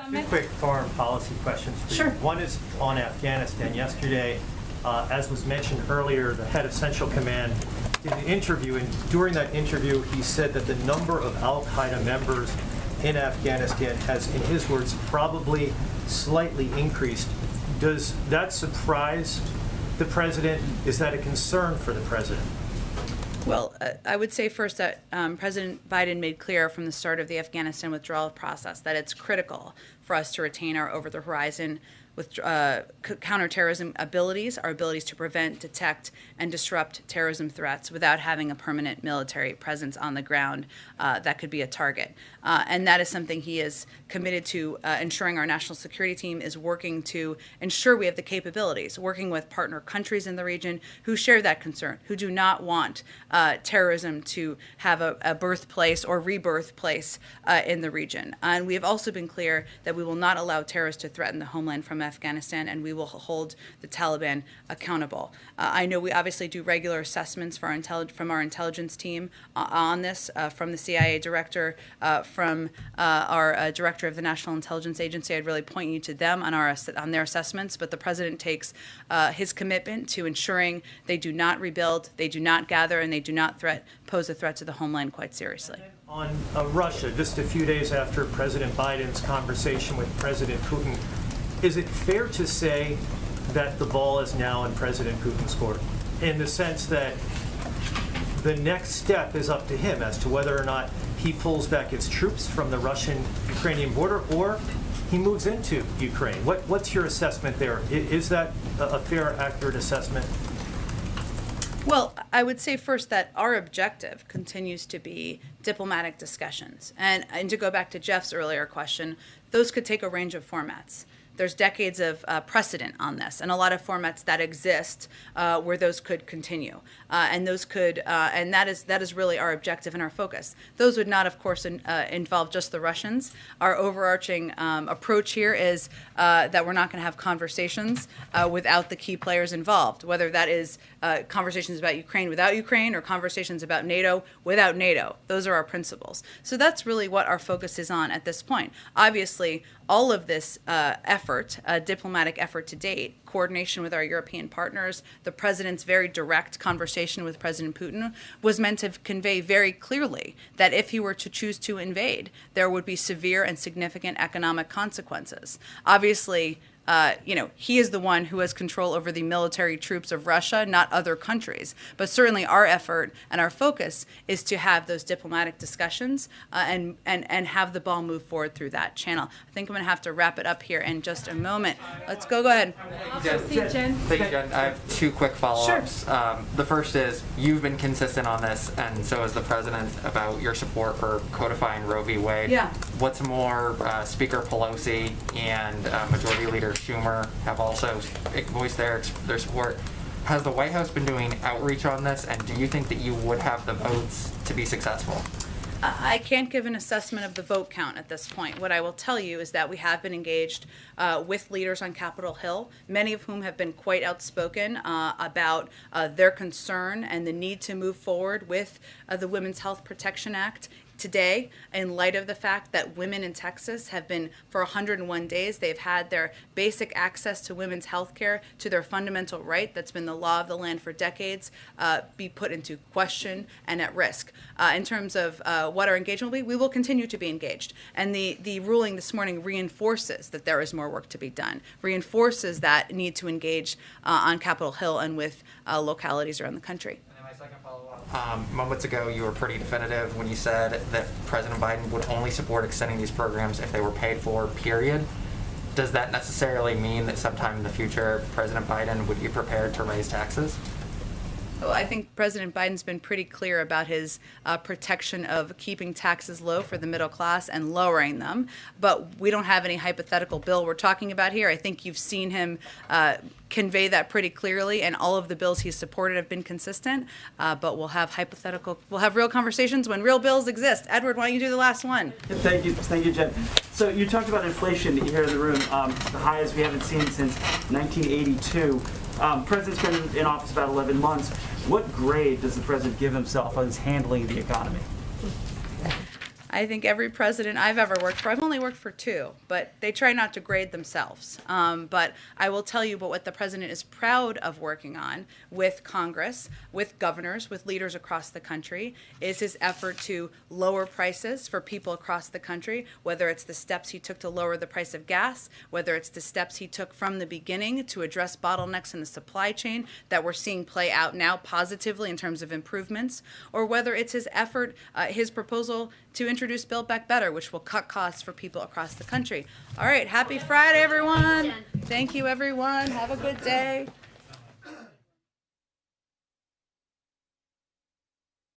Two quick foreign policy questions for you. Sure. One is on Afghanistan. Yesterday, as was mentioned earlier, the head of Central Command did an interview, and during that interview, he said that the number of al-Qaeda members in Afghanistan has, in his words, probably slightly increased. Does that surprise the president? Is that a concern for the president? Well, I would say first that President Biden made clear from the start of the Afghanistan withdrawal process that it's critical for us to retain our over-the-horizon with counterterrorism abilities, our abilities to prevent, detect, and disrupt terrorism threats without having a permanent military presence on the ground that could be a target. And that is something he is committed to ensuring. Our national security team is working to ensure we have the capabilities, working with partner countries in the region who share that concern, who do not want terrorism to have a birthplace or rebirth place in the region. And we have also been clear that we will not allow terrorists to threaten the homeland from Afghanistan, and we will hold the Taliban accountable. I know we obviously do regular assessments for from our intelligence team on this, from the CIA director, from our director of the National Intelligence Agency. I'd really point you to them on their assessments, but the president takes his commitment to ensuring they do not rebuild, they do not gather, and they do not pose a threat to the homeland quite seriously. On Russia, just a few days after President Biden's conversation with President Putin, is it fair to say that the ball is now in President Putin's court, in the sense that the next step is up to him as to whether or not he pulls back his troops from the Russian-Ukrainian border or he moves into Ukraine? What's your assessment there? Is that a fair, accurate assessment? Well, I would say first that our objective continues to be diplomatic discussions. And to go back to Jeff's earlier question, those could take a range of formats. There's decades of precedent on this, and a lot of formats that exist where those could continue, and those could, and that is really our objective and our focus. Those would not, of course, involve just the Russians. Our overarching approach here is that we're not going to have conversations without the key players involved, whether that is conversations about Ukraine without Ukraine or conversations about NATO without NATO. Those are our principles. So that's really what our focus is on at this point. Obviously, all of this effort, diplomatic effort to date, coordination with our European partners, the president's very direct conversation with President Putin was meant to convey very clearly that if he were to choose to invade, there would be severe and significant economic consequences. Obviously, he is the one who has control over the military troops of Russia, not other countries. But certainly our effort and our focus is to have those diplomatic discussions and have the ball move forward through that channel. I think I'm going to have to wrap it up here in just a moment. Let's go ahead. Thank you, Jen. I have two quick follow-ups. Sure. The first is, you've been consistent on this, and so has the president, about your support for codifying Roe v. Wade. Yeah. What's more, Speaker Pelosi and Majority Leader Schumer have also voiced their support. Has the White House been doing outreach on this, and do you think that you would have the votes to be successful? I can't give an assessment of the vote count at this point. What I will tell you is that we have been engaged with leaders on Capitol Hill, many of whom have been quite outspoken about their concern and the need to move forward with the Women's Health Protection Act. Today, in light of the fact that women in Texas have been, for 101 days, they've had their basic access to women's health care, to their fundamental right that's been the law of the land for decades, be put into question and at risk. In terms of what our engagement will be, we will continue to be engaged. And the ruling this morning reinforces that there is more work to be done, reinforces that need to engage on Capitol Hill and with localities around the country. Moments ago, you were pretty definitive when you said that President Biden would only support extending these programs if they were paid for, period. Does that necessarily mean that sometime in the future, President Biden would be prepared to raise taxes? Well, I think President Biden's been pretty clear about his protection of keeping taxes low for the middle class and lowering them. But we don't have any hypothetical bill we're talking about here. I think you've seen him convey that pretty clearly, and all of the bills he's supported have been consistent. But we'll have real conversations when real bills exist. Edward, why don't you do the last one? Thank you, Jen. So you talked about inflation here in the room, the highest we haven't seen since 1982. President's been in office about 11 months. What grade does the president give himself on his handling the economy? I think every president I've ever worked for, I've only worked for two, but they try not to grade themselves. But I will tell you what the president is proud of working on with Congress, with governors, with leaders across the country, is his effort to lower prices for people across the country, whether it's the steps he took to lower the price of gas, whether it's the steps he took from the beginning to address bottlenecks in the supply chain that we're seeing play out now positively in terms of improvements, or whether it's his effort, his proposal to introduce Build Back Better, which will cut costs for people across the country. All right, happy Friday, everyone. Thank you, everyone. Have a good day.